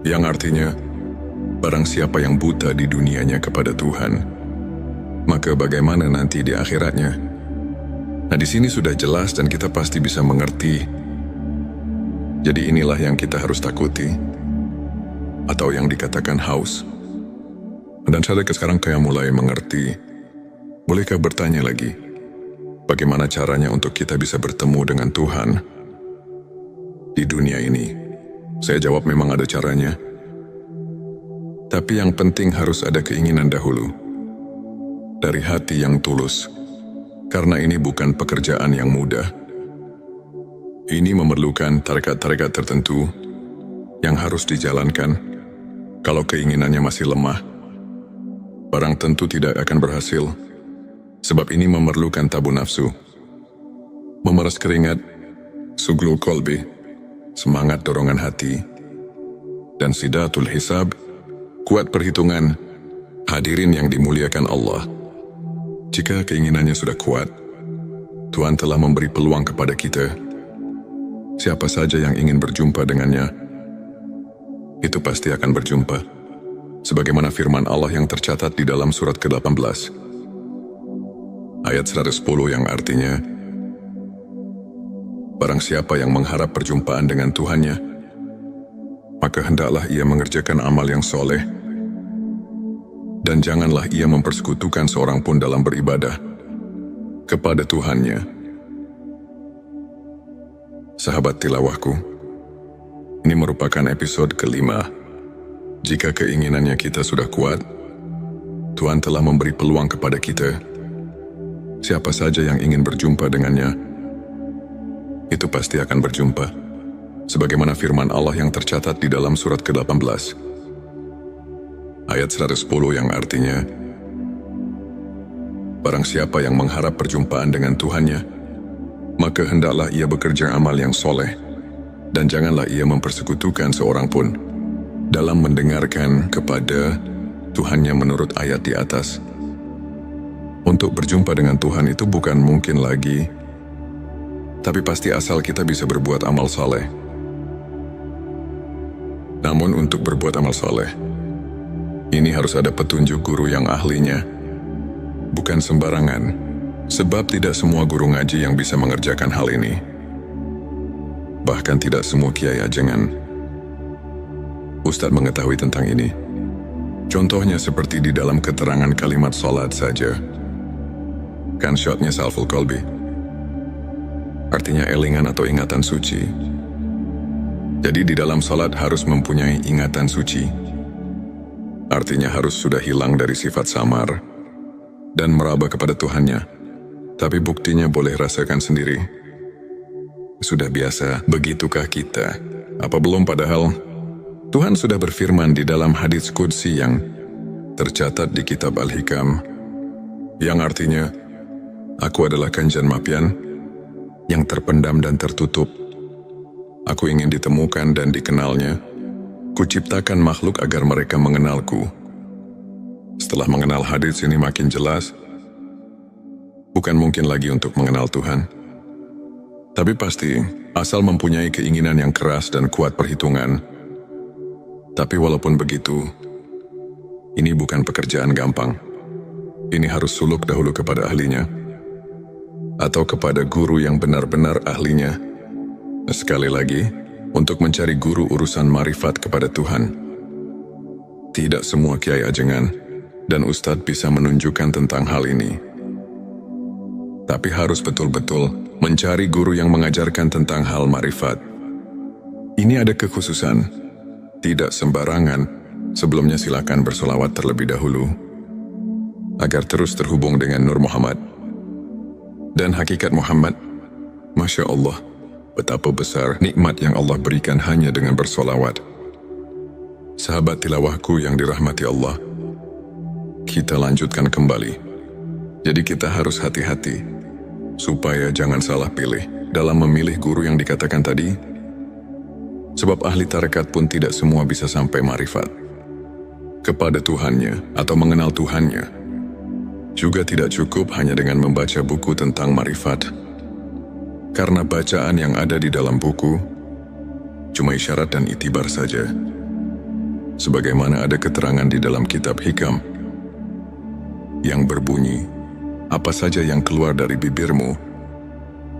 yang artinya Barang siapa yang buta di dunianya kepada Tuhan, maka bagaimana nanti di akhiratnya? Nah, di sini sudah jelas dan kita pasti bisa mengerti. Jadi inilah yang kita harus takuti, atau yang dikatakan haus. Dan saya sekarang kayak mulai mengerti. Bolehkah bertanya lagi, bagaimana caranya untuk kita bisa bertemu dengan Tuhan di dunia ini? Saya jawab memang ada caranya. Tapi yang penting harus ada keinginan dahulu, dari hati yang tulus. Karena ini bukan pekerjaan yang mudah. Ini memerlukan tarekat-tarekat tertentu yang harus dijalankan. Kalau keinginannya masih lemah, barang tentu tidak akan berhasil. Sebab ini memerlukan tabu nafsu, memeras keringat, suglul kolbi, semangat dorongan hati, dan sidatul hisab, kuat perhitungan. Hadirin yang dimuliakan Allah, jika keinginannya sudah kuat, Tuhan telah memberi peluang kepada kita. Siapa saja yang ingin berjumpa dengannya, itu pasti akan berjumpa. Sebagaimana firman Allah yang tercatat di dalam surat ke-18, ayat 110 yang artinya, barang siapa yang mengharap perjumpaan dengan Tuhannya, maka hendaklah ia mengerjakan amal yang soleh, dan janganlah ia mempersekutukan seorang pun dalam beribadah kepada Tuhannya. Sahabat tilawahku, ini merupakan episode kelima. Jika keinginannya kita sudah kuat, Tuhan telah memberi peluang kepada kita. Siapa saja yang ingin berjumpa dengannya, itu pasti akan berjumpa. Sebagaimana firman Allah yang tercatat di dalam surat ke-18, ayat 110 yang artinya, barang siapa yang mengharap perjumpaan dengan Tuhannya, maka hendaklah ia bekerja amal yang soleh, dan janganlah ia mempersekutukan seorang pun dalam mendengarkan kepada Tuhannya menurut ayat di atas. Untuk berjumpa dengan Tuhan itu bukan mungkin lagi, tapi pasti asal kita bisa berbuat amal soleh. Namun untuk berbuat amal soleh, ini harus ada petunjuk guru yang ahlinya. Bukan sembarangan, sebab tidak semua guru ngaji yang bisa mengerjakan hal ini. Bahkan tidak semua kiai ajengan Ustadz mengetahui tentang ini. Contohnya seperti di dalam keterangan kalimat salat saja. Kan syotnya salful kolbi, artinya elingan atau ingatan suci. Jadi di dalam salat harus mempunyai ingatan suci. Artinya harus sudah hilang dari sifat samar dan meraba kepada Tuhannya. Tapi buktinya boleh rasakan sendiri. Sudah biasa, begitukah kita? Apa belum padahal? Tuhan sudah berfirman di dalam hadits qudsi yang tercatat di kitab Al-Hikam, yang artinya, aku adalah Kanjeng Mapian yang terpendam dan tertutup. Aku ingin ditemukan dan dikenalnya. Kuciptakan makhluk agar mereka mengenalku. Setelah mengenal hadits ini makin jelas, bukan mungkin lagi untuk mengenal Tuhan. Tapi pasti, asal mempunyai keinginan yang keras dan kuat perhitungan. Tapi walaupun begitu, ini bukan pekerjaan gampang. Ini harus suluk dahulu kepada ahlinya, atau kepada guru yang benar-benar ahlinya. Sekali lagi, untuk mencari guru urusan marifat kepada Tuhan. Tidak semua kiai ajengan dan ustadz bisa menunjukkan tentang hal ini. Tapi harus betul-betul mencari guru yang mengajarkan tentang hal marifat. Ini ada kekhususan, tidak sembarangan. Sebelumnya silakan bersolawat terlebih dahulu, agar terus terhubung dengan Nur Muhammad dan hakikat Muhammad. Masya Allah, betapa besar nikmat yang Allah berikan hanya dengan bersolawat. Sahabat tilawahku yang dirahmati Allah, kita lanjutkan kembali. Jadi kita harus hati-hati, supaya jangan salah pilih dalam memilih guru yang dikatakan tadi. Sebab ahli tarekat pun tidak semua bisa sampai marifat kepada Tuhannya atau mengenal Tuhannya. Juga tidak cukup hanya dengan membaca buku tentang marifat. Karena bacaan yang ada di dalam buku cuma isyarat dan itibar saja. sebagaimana ada keterangan di dalam kitab Hikam yang berbunyi, apa saja yang keluar dari bibirmu,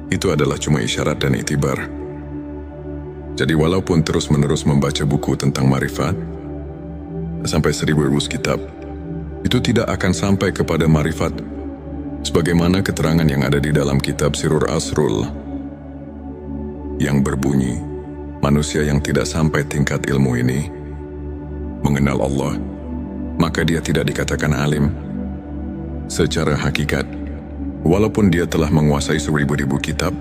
itu adalah cuma isyarat dan itibar. Jadi walaupun terus-menerus membaca buku tentang marifat, sampai 1000 kitab, itu tidak akan sampai kepada marifat, sebagaimana keterangan yang ada di dalam kitab Sirur Asrul, yang berbunyi, manusia yang tidak sampai tingkat ilmu ini, mengenal Allah, maka dia tidak dikatakan alim. Secara hakikat, walaupun dia telah menguasai 1000 kitab,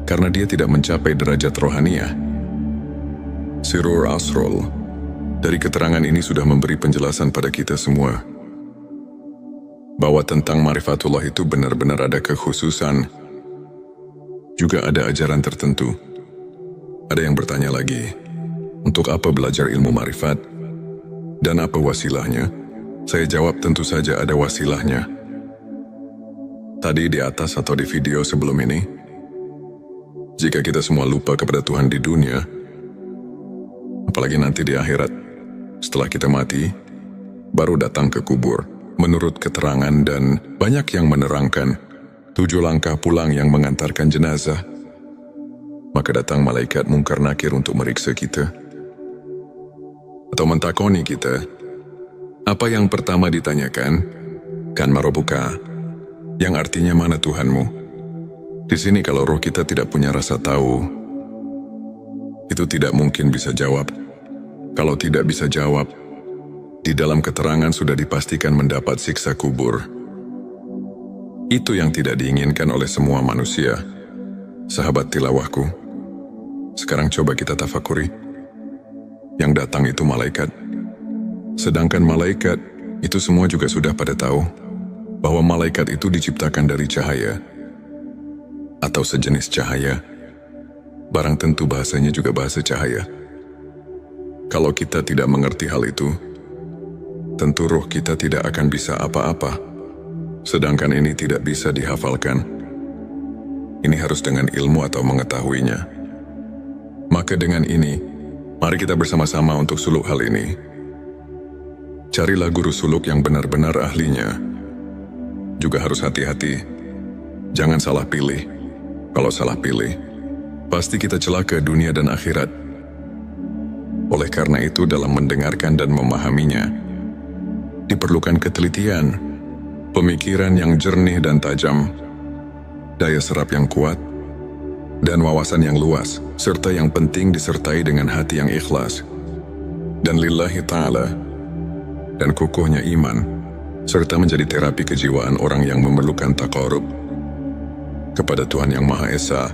karena dia tidak mencapai derajat rohaniah. Sirur Asrul, dari keterangan ini sudah memberi penjelasan pada kita semua, bahwa tentang marifatullah itu benar-benar ada kekhususan, juga ada ajaran tertentu. Ada yang bertanya lagi, untuk apa belajar ilmu marifat? Dan apa wasilahnya? Saya jawab tentu saja ada wasilahnya. Tadi di atas atau di video sebelum ini, jika kita semua lupa kepada Tuhan di dunia, apalagi nanti di akhirat, setelah kita mati, baru datang ke kubur. Menurut keterangan dan banyak yang menerangkan, 7 langkah pulang yang mengantarkan jenazah, maka datang malaikat mungkar nakir untuk meriksa kita. Atau mentakoni kita, apa yang pertama ditanyakan? Kan marobuka, yang artinya mana Tuhanmu? Di sini kalau roh kita tidak punya rasa tahu, itu tidak mungkin bisa jawab. Kalau tidak bisa jawab, di dalam keterangan sudah dipastikan mendapat siksa kubur. Itu yang tidak diinginkan oleh semua manusia. Sahabat tilawahku, sekarang coba kita tafakuri. Yang datang itu malaikat. Sedangkan malaikat, itu semua juga sudah pada tahu bahwa malaikat itu diciptakan dari cahaya atau sejenis cahaya. Barang tentu bahasanya juga bahasa cahaya. Kalau kita tidak mengerti hal itu, tentu roh kita tidak akan bisa apa-apa. Sedangkan ini tidak bisa dihafalkan. Ini harus dengan ilmu atau mengetahuinya. Maka dengan ini, mari kita bersama-sama untuk suluk hal ini. Carilah guru suluk yang benar-benar ahlinya. Juga harus hati-hati. Jangan salah pilih. Kalau salah pilih, pasti kita celaka dunia dan akhirat. Oleh karena itu dalam mendengarkan dan memahaminya, diperlukan ketelitian, pemikiran yang jernih dan tajam, daya serap yang kuat, dan wawasan yang luas, serta yang penting disertai dengan hati yang ikhlas, dan lillahi ta'ala, dan kukuhnya iman, serta menjadi terapi kejiwaan orang yang memerlukan taqarrub kepada Tuhan yang Maha Esa.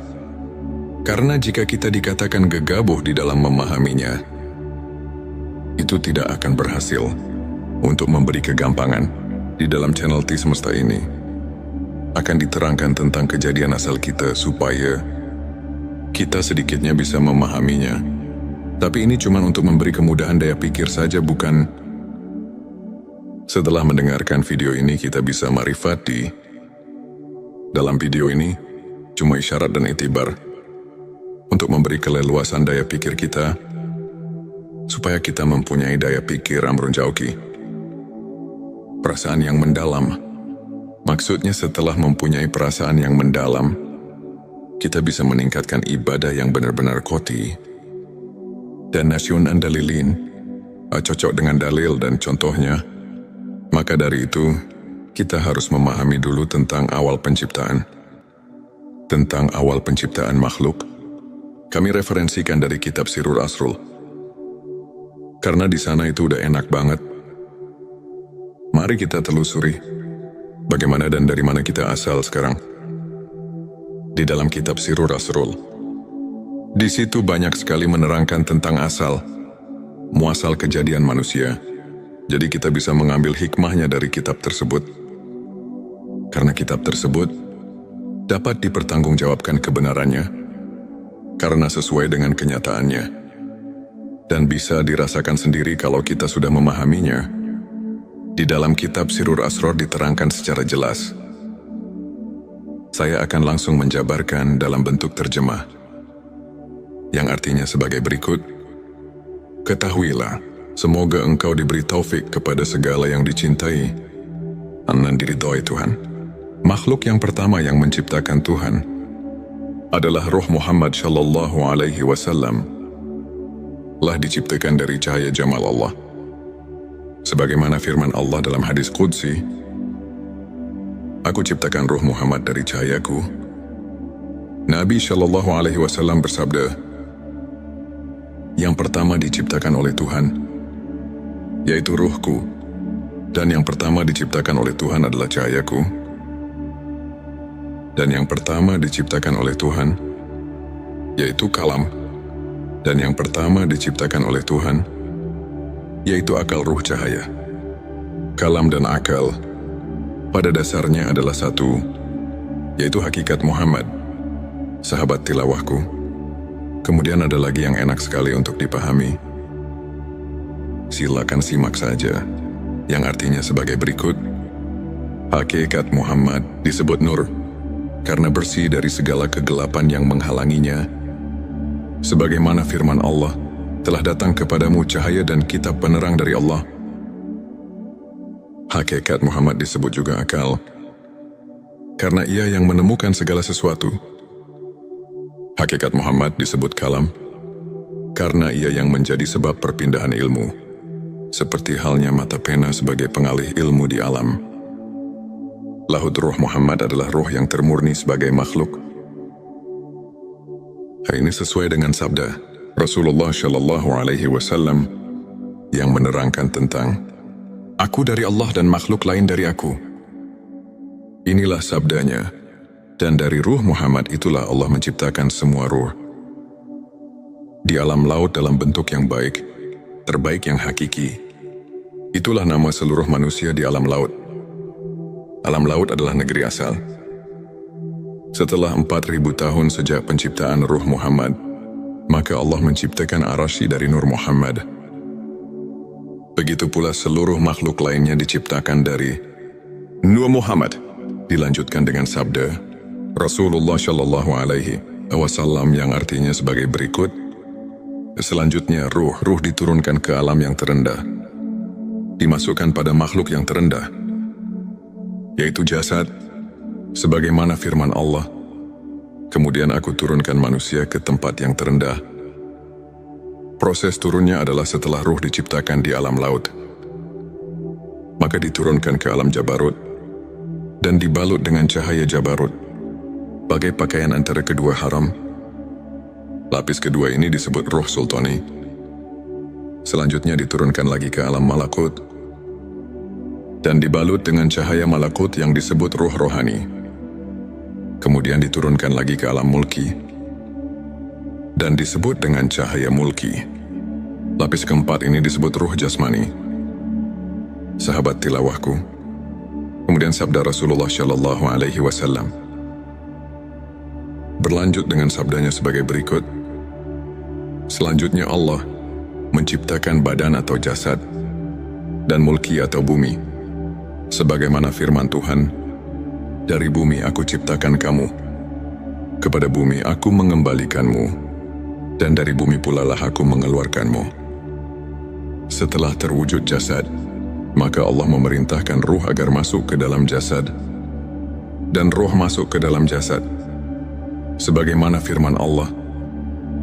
Karena jika kita dikatakan gegabah di dalam memahaminya, itu tidak akan berhasil. Untuk memberi kegampangan, di dalam channel T Semesta ini akan diterangkan tentang kejadian asal kita supaya kita sedikitnya bisa memahaminya. Tapi ini cuma untuk memberi kemudahan daya pikir saja, bukan. Setelah mendengarkan video ini kita bisa marifati. Dalam video ini cuma isyarat dan itibar untuk memberi keleluasan daya pikir kita supaya kita mempunyai daya pikir amrun jauki. Perasaan yang mendalam. Maksudnya setelah mempunyai perasaan yang mendalam, kita bisa meningkatkan ibadah yang benar-benar koti. Dan nasyun andalilin, cocok dengan dalil dan contohnya. Maka dari itu, kita harus memahami dulu tentang awal penciptaan. Tentang awal penciptaan makhluk, kami referensikan dari kitab Sirur Asrul. Karena di sana itu udah enak banget. Mari kita telusuri bagaimana dan dari mana kita asal sekarang. Di dalam kitab Sirur Asrul, di situ banyak sekali menerangkan tentang asal, muasal kejadian manusia. Jadi kita bisa mengambil hikmahnya dari kitab tersebut. Karena kitab tersebut dapat dipertanggungjawabkan kebenarannya, karena sesuai dengan kenyataannya. Dan bisa dirasakan sendiri kalau kita sudah memahaminya. Di dalam kitab Sirur Asror diterangkan secara jelas. Saya akan langsung menjabarkan dalam bentuk terjemah, yang artinya sebagai berikut. Ketahuilah, Semoga engkau diberi taufik kepada segala yang dicintai dan diridhoi Tuhan. Makhluk yang pertama yang menciptakan Tuhan adalah Ruh Muhammad sallallahu alaihi wasallam. Telah diciptakan dari cahaya jamal Allah. Sebagaimana firman Allah dalam hadis Qudsi, "Aku ciptakan Ruh Muhammad dari cahayaku." Nabi sallallahu alaihi wasallam bersabda, "Yang pertama diciptakan oleh Tuhan, yaitu ruhku, dan yang pertama diciptakan oleh Tuhan adalah cahayaku, dan yang pertama diciptakan oleh Tuhan, yaitu kalam, dan yang pertama diciptakan oleh Tuhan, yaitu akal ruh cahaya." Kalam dan akal pada dasarnya adalah satu, yaitu hakikat Muhammad, sahabat tilawahku. Kemudian ada lagi yang enak sekali untuk dipahami. Silakan simak saja, yang artinya sebagai berikut. Hakikat Muhammad disebut nur, karena bersih dari segala kegelapan yang menghalanginya. Sebagaimana firman Allah, "Telah datang kepadamu cahaya dan kitab penerang dari Allah." Hakikat Muhammad disebut juga akal, karena ia yang menemukan segala sesuatu. Hakikat Muhammad disebut kalam, karena ia yang menjadi sebab perpindahan ilmu, seperti halnya mata pena sebagai pengalih ilmu di alam. Lahud Ruh Muhammad adalah ruh yang termurni sebagai makhluk. Hal ini sesuai dengan sabda Rasulullah Shallallahu Alaihi Wasallam yang menerangkan tentang "Aku dari Allah dan makhluk lain dari aku." Inilah sabdanya, dan dari ruh Muhammad itulah Allah menciptakan semua ruh. Di alam laut dalam bentuk yang baik, terbaik yang hakiki. Itulah nama seluruh manusia di alam laut. Alam laut adalah negeri asal. Setelah 4.000 tahun sejak penciptaan Ruh Muhammad, maka Allah menciptakan Arasy dari Nur Muhammad. Begitu pula seluruh makhluk lainnya diciptakan dari Nur Muhammad. Dilanjutkan dengan sabda Rasulullah Shallallahu Alaihi Wasallam yang artinya sebagai berikut. Selanjutnya ruh diturunkan ke alam yang terendah, dimasukkan pada makhluk yang terendah, yaitu jasad. Sebagaimana firman Allah, "Kemudian aku turunkan manusia ke tempat yang terendah." Proses turunnya adalah setelah ruh diciptakan di alam laut, maka diturunkan ke alam Jabarut dan dibalut dengan cahaya Jabarut, bagai pakaian antara kedua haram. Lapis kedua ini disebut Ruh Sultani. Selanjutnya diturunkan lagi ke alam Malakut dan dibalut dengan cahaya Malakut yang disebut Ruh Rohani. Kemudian diturunkan lagi ke alam Mulki dan disebut dengan cahaya Mulki. Lapis keempat ini disebut Ruh Jasmani. Sahabat tilawahku, kemudian sabda Rasulullah Shallallahu Alaihi Wasallam berlanjut dengan sabdanya sebagai berikut. Selanjutnya Allah menciptakan badan atau jasad dan mulki atau bumi. Sebagaimana firman Tuhan, "Dari bumi aku ciptakan kamu, kepada bumi aku mengembalikanmu, dan dari bumi pula lah aku mengeluarkanmu." Setelah terwujud jasad, maka Allah memerintahkan ruh agar masuk ke dalam jasad, dan ruh masuk ke dalam jasad. Sebagaimana firman Allah,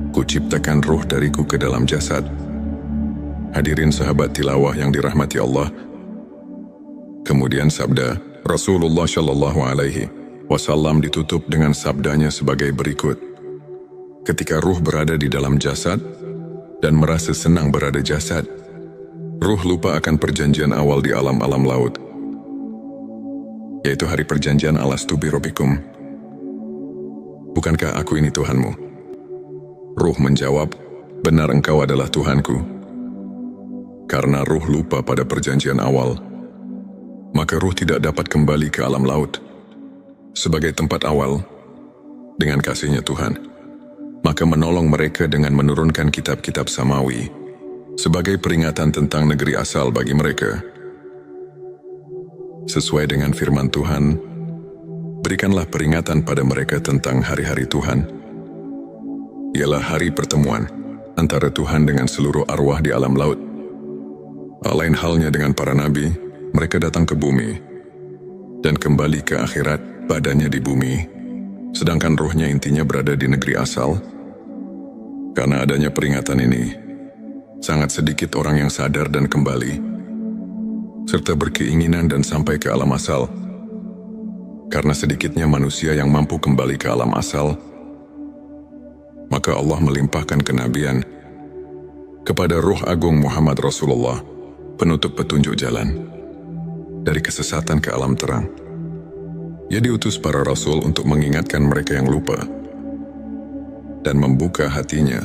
"Kuciptakan ruh dariku ke dalam jasad." Hadirin sahabat tilawah yang dirahmati Allah. Kemudian sabda Rasulullah Shallallahu Alaihi Wasallam ditutup dengan sabdanya sebagai berikut. Ketika ruh berada di dalam jasad dan merasa senang berada jasad, ruh lupa akan perjanjian awal di alam-alam laut, yaitu hari perjanjian alastu bi rabbikum. "Bukankah aku ini Tuhanmu?" Ruh menjawab, "Benar, engkau adalah Tuhanku." Karena ruh lupa pada perjanjian awal, maka ruh tidak dapat kembali ke alam laut sebagai tempat awal dengan kasihnya Tuhan. Maka menolong mereka dengan menurunkan kitab-kitab samawi sebagai peringatan tentang negeri asal bagi mereka. Sesuai dengan firman Tuhan, berikanlah peringatan pada mereka tentang hari-hari Tuhan. Ialah hari pertemuan antara Tuhan dengan seluruh arwah di alam laut. Lain halnya dengan para nabi, mereka datang ke bumi dan kembali ke akhirat, badannya di bumi, sedangkan rohnya intinya berada di negeri asal. Karena adanya peringatan ini, sangat sedikit orang yang sadar dan kembali, serta berkeinginan dan sampai ke alam asal. Karena sedikitnya manusia yang mampu kembali ke alam asal, maka Allah melimpahkan kenabian kepada Ruh Agung Muhammad Rasulullah, penutup petunjuk jalan dari kesesatan ke alam terang. Ia diutus para rasul untuk mengingatkan mereka yang lupa dan membuka hatinya.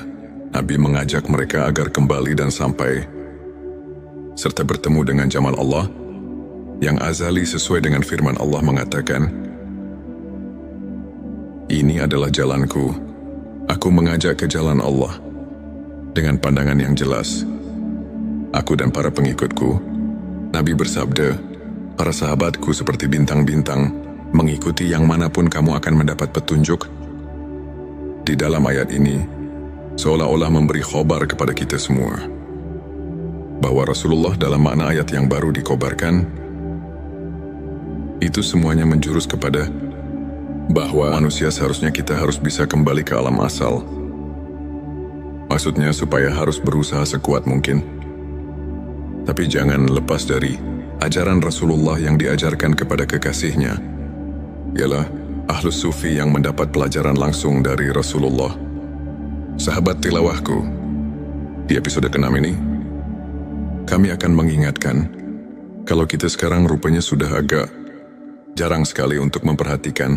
Nabi mengajak mereka agar kembali dan sampai serta bertemu dengan jamal Allah yang azali sesuai dengan firman Allah mengatakan, "Ini adalah jalanku, aku mengajak ke jalan Allah dengan pandangan yang jelas. Aku dan para pengikutku." Nabi bersabda, "Para sahabatku seperti bintang-bintang, mengikuti yang manapun kamu akan mendapat petunjuk." Di dalam ayat ini, seolah-olah memberi khobar kepada kita semua, bahwa Rasulullah dalam makna ayat yang baru dikobarkan, itu semuanya menjurus kepada bahwa manusia seharusnya kita harus bisa kembali ke alam asal. Maksudnya supaya harus berusaha sekuat mungkin. Tapi jangan lepas dari ajaran Rasulullah yang diajarkan kepada kekasihnya, ialah Ahlus Sufi yang mendapat pelajaran langsung dari Rasulullah. Sahabat tilawahku, di episode ke-6 ini, kami akan mengingatkan kalau kita sekarang rupanya sudah agak jarang sekali untuk memperhatikan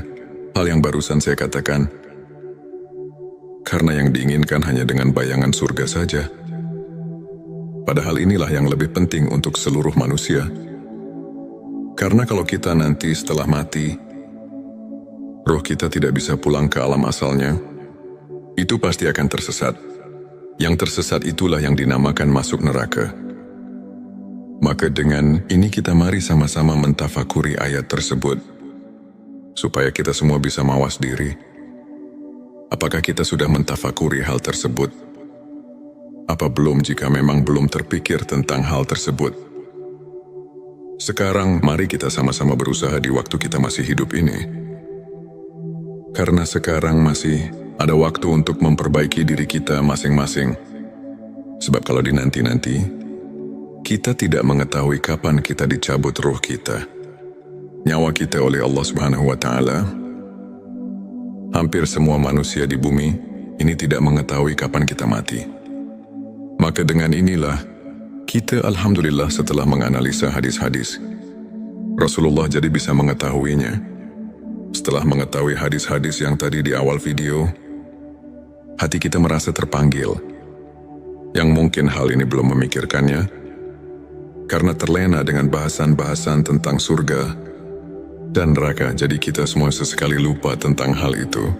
hal yang barusan saya katakan, karena yang diinginkan hanya dengan bayangan surga saja. Padahal inilah yang lebih penting untuk seluruh manusia. Karena kalau kita nanti setelah mati, roh kita tidak bisa pulang ke alam asalnya, itu pasti akan tersesat. Yang tersesat itulah yang dinamakan masuk neraka. Maka dengan ini kita mari sama-sama mentafakuri ayat tersebut, supaya kita semua bisa mawas diri. Apakah kita sudah mentafakuri hal tersebut? Apa belum jika memang belum terpikir tentang hal tersebut? Sekarang mari kita sama-sama berusaha di waktu kita masih hidup ini. Karena sekarang masih ada waktu untuk memperbaiki diri kita masing-masing. Sebab kalau dinanti-nanti, kita tidak mengetahui kapan kita dicabut ruh kita, nyawa kita oleh Allah Subhanahu wa Ta'ala. Hampir semua manusia di bumi ini tidak mengetahui kapan kita mati. Maka dengan inilah, kita alhamdulillah setelah menganalisa hadis-hadis, Rasulullah jadi bisa mengetahuinya. Setelah mengetahui hadis-hadis yang tadi di awal video, hati kita merasa terpanggil. Yang mungkin hal ini belum memikirkannya, karena terlena dengan bahasan-bahasan tentang surga dan neraka, jadi kita semua sesekali lupa tentang hal itu.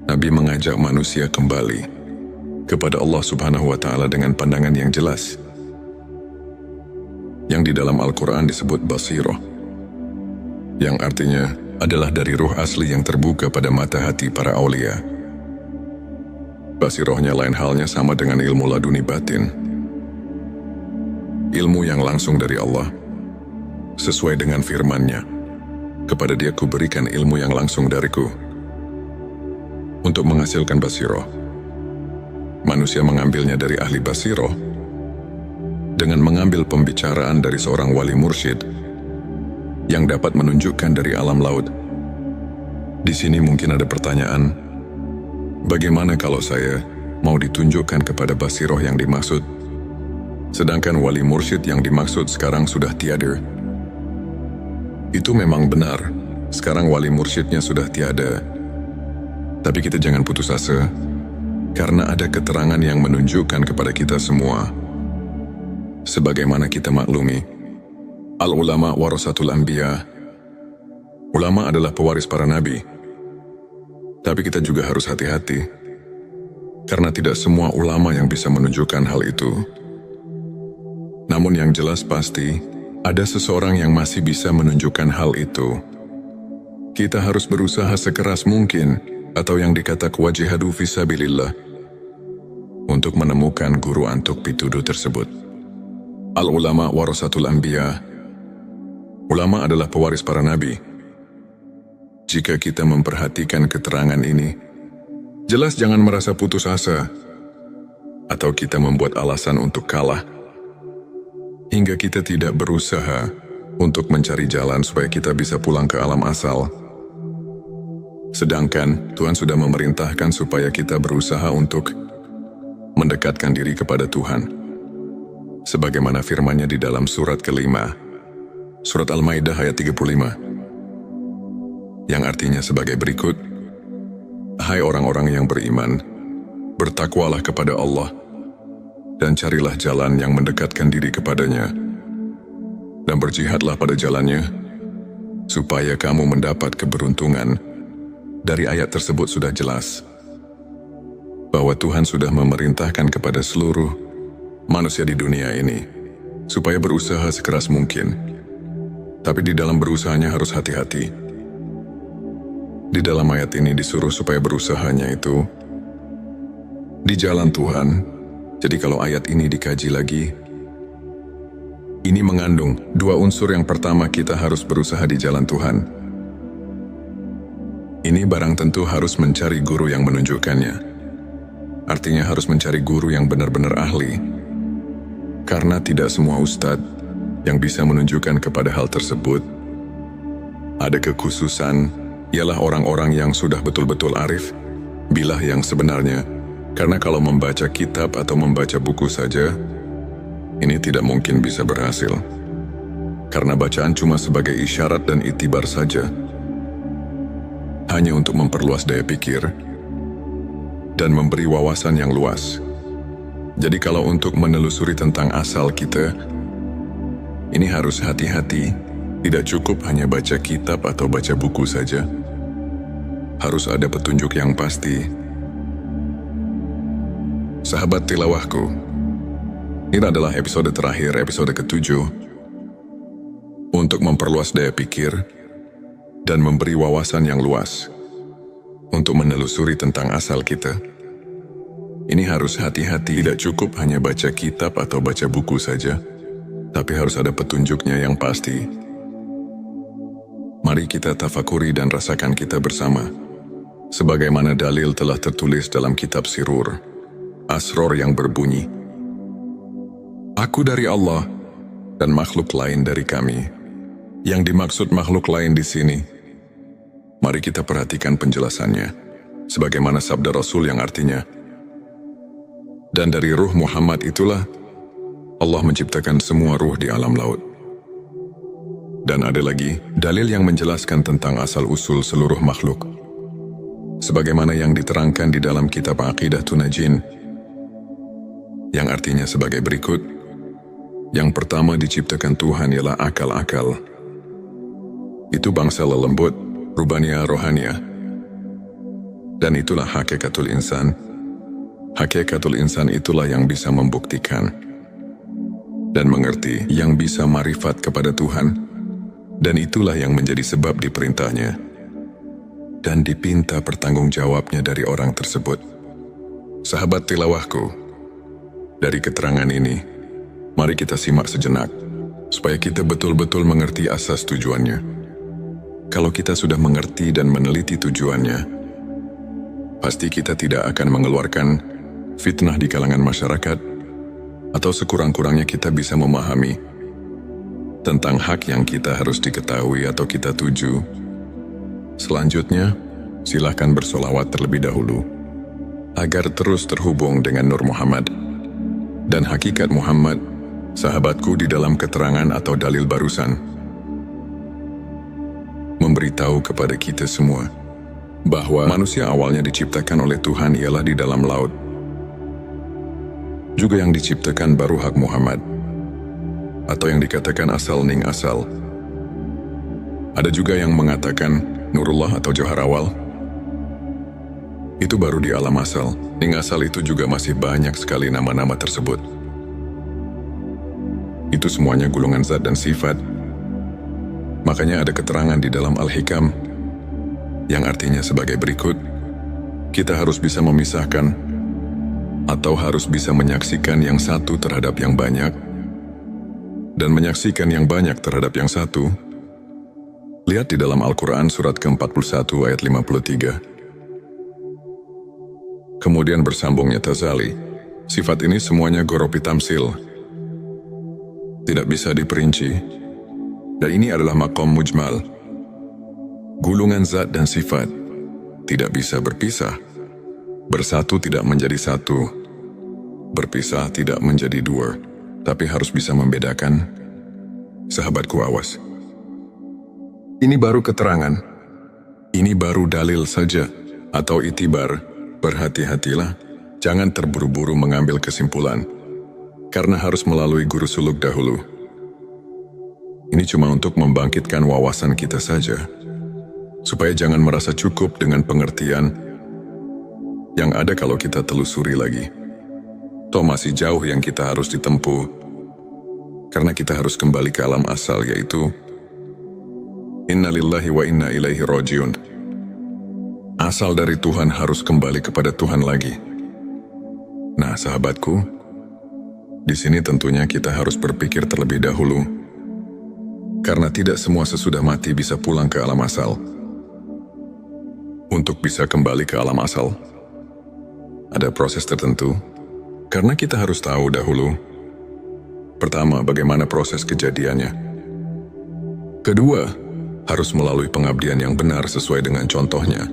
Nabi mengajak manusia kembali kepada Allah Subhanahu wa Ta'ala dengan pandangan yang jelas, yang di dalam Al-Quran disebut basirah, yang artinya adalah dari ruh asli yang terbuka pada mata hati para aulia. Basirahnya lain halnya sama dengan ilmu laduni batin, ilmu yang langsung dari Allah, sesuai dengan firman-Nya, "Kepada Dia kuberikan ilmu yang langsung dariku." Untuk menghasilkan basirah, manusia mengambilnya dari ahli basirah dengan mengambil pembicaraan dari seorang wali mursyid yang dapat menunjukkan dari alam laut. Di sini mungkin ada pertanyaan, bagaimana kalau saya mau ditunjukkan kepada basirah yang dimaksud, sedangkan wali mursyid yang dimaksud sekarang sudah tiada? Itu memang benar, sekarang wali mursyidnya sudah tiada. Tapi kita jangan putus asa, karena ada keterangan yang menunjukkan kepada kita semua. Sebagaimana kita maklumi, al-ulama warasatul anbiya, ulama adalah pewaris para nabi. Tapi kita juga harus hati-hati, karena tidak semua ulama yang bisa menunjukkan hal itu. Namun yang jelas pasti, ada seseorang yang masih bisa menunjukkan hal itu. Kita harus berusaha sekeras mungkin, atau yang dikata wajihadu fisabilillah, untuk menemukan guru antuk pituduh tersebut. Al-ulama warasatul anbiya. Ulama adalah pewaris para nabi. Jika kita memperhatikan keterangan ini, jelas jangan merasa putus asa atau kita membuat alasan untuk kalah hingga kita tidak berusaha untuk mencari jalan supaya kita bisa pulang ke alam asal. Sedangkan Tuhan sudah memerintahkan supaya kita berusaha untuk mendekatkan diri kepada Tuhan. Sebagaimana firman-Nya di dalam surat kelima, surat Al-Maidah ayat 35, yang artinya sebagai berikut, "Hai orang-orang yang beriman, bertakwalah kepada Allah, dan carilah jalan yang mendekatkan diri kepadanya, dan berjihadlah pada jalannya, supaya kamu mendapat keberuntungan." Dari ayat tersebut sudah jelas bahwa Tuhan sudah memerintahkan kepada seluruh manusia di dunia ini supaya berusaha sekeras mungkin. Tapi di dalam berusahanya harus hati-hati. Di dalam ayat ini disuruh supaya berusahanya itu di jalan Tuhan. Jadi kalau ayat ini dikaji lagi, ini mengandung dua unsur. Yang pertama, kita harus berusaha di jalan Tuhan. Ini barang tentu harus mencari guru yang menunjukkannya. Artinya harus mencari guru yang benar-benar ahli. Karena tidak semua ustadz yang bisa menunjukkan kepada hal tersebut. Ada kekhususan, ialah orang-orang yang sudah betul-betul arif, bilah yang sebenarnya. Karena kalau membaca kitab atau membaca buku saja, ini tidak mungkin bisa berhasil. Karena bacaan cuma sebagai isyarat dan itibar saja. Hanya untuk memperluas daya pikir dan memberi wawasan yang luas. Jadi kalau untuk menelusuri tentang asal kita, ini harus hati-hati. Tidak cukup hanya baca kitab atau baca buku saja. Harus ada petunjuk yang pasti. Sahabat tilawahku, ini adalah episode terakhir, episode ke-7, untuk memperluas daya pikir dan memberi wawasan yang luas untuk menelusuri tentang asal kita. Ini harus hati-hati, tidak cukup hanya baca kitab atau baca buku saja, tapi harus ada petunjuknya yang pasti. Mari kita tafakuri dan rasakan kita bersama. Sebagaimana dalil telah tertulis dalam kitab Sirur, Asror yang berbunyi, "Aku dari Allah dan makhluk lain dari kami." Yang dimaksud makhluk lain di sini, mari kita perhatikan penjelasannya. Sebagaimana sabda Rasul yang artinya, "Dan dari ruh Muhammad itulah Allah menciptakan semua ruh di alam laut." Dan ada lagi dalil yang menjelaskan tentang asal-usul seluruh makhluk. Sebagaimana yang diterangkan di dalam kitab Aqidatun Najin, yang artinya sebagai berikut. Yang pertama diciptakan Tuhan ialah akal-akal. Itu bangsa lelembut, rubaniyah rohaniyah. Dan itulah hakikatul insan. Hakikatul insan itulah yang bisa membuktikan dan mengerti, yang bisa marifat kepada Tuhan, dan itulah yang menjadi sebab diperintahnya dan dipinta pertanggungjawabnya dari orang tersebut. Sahabat tilawahku, dari keterangan ini, mari kita simak sejenak, supaya kita betul-betul mengerti asas tujuannya. Kalau kita sudah mengerti dan meneliti tujuannya, pasti kita tidak akan mengeluarkan fitnah di kalangan masyarakat, atau sekurang-kurangnya kita bisa memahami tentang hak yang kita harus diketahui atau kita tuju. Selanjutnya, silakan bersolawat terlebih dahulu, agar terus terhubung dengan Nur Muhammad dan hakikat Muhammad, sahabatku di dalam keterangan atau dalil barusan, memberitahu kepada kita semua bahwa manusia awalnya diciptakan oleh Tuhan ialah di dalam laut. Juga yang diciptakan baru hak Muhammad, atau yang dikatakan asal ning asal. Ada juga yang mengatakan Nurullah atau Johar awal. Itu baru di alam asal. Ning asal itu juga masih banyak sekali nama-nama tersebut. Itu semuanya gulungan zat dan sifat. Makanya ada keterangan di dalam Al-Hikam yang artinya sebagai berikut. Kita harus bisa memisahkan atau harus bisa menyaksikan yang satu terhadap yang banyak, dan menyaksikan yang banyak terhadap yang satu, lihat di dalam Al-Quran surat ke-41 ayat 53. Kemudian bersambungnya Tazali, sifat ini semuanya goropi tamsil, tidak bisa diperinci, dan ini adalah maqam mujmal. Gulungan zat dan sifat tidak bisa berpisah. Bersatu tidak menjadi satu, berpisah tidak menjadi dua, tapi harus bisa membedakan. Sahabatku, awas. Ini baru keterangan. Ini baru dalil saja, atau itibar. Berhati-hatilah, jangan terburu-buru mengambil kesimpulan, karena harus melalui guru suluk dahulu. Ini cuma untuk membangkitkan wawasan kita saja, supaya jangan merasa cukup dengan pengertian yang ada kalau kita telusuri lagi. Toh masih jauh yang kita harus ditempuh, karena kita harus kembali ke alam asal, yaitu Inna lillahi wa inna ilaihi rojiun. Asal dari Tuhan harus kembali kepada Tuhan lagi. Nah, sahabatku, di sini tentunya kita harus berpikir terlebih dahulu, karena tidak semua sesudah mati bisa pulang ke alam asal. Untuk bisa kembali ke alam asal, ada proses tertentu, karena kita harus tahu dahulu. Pertama, bagaimana proses kejadiannya. Kedua, harus melalui pengabdian yang benar sesuai dengan contohnya.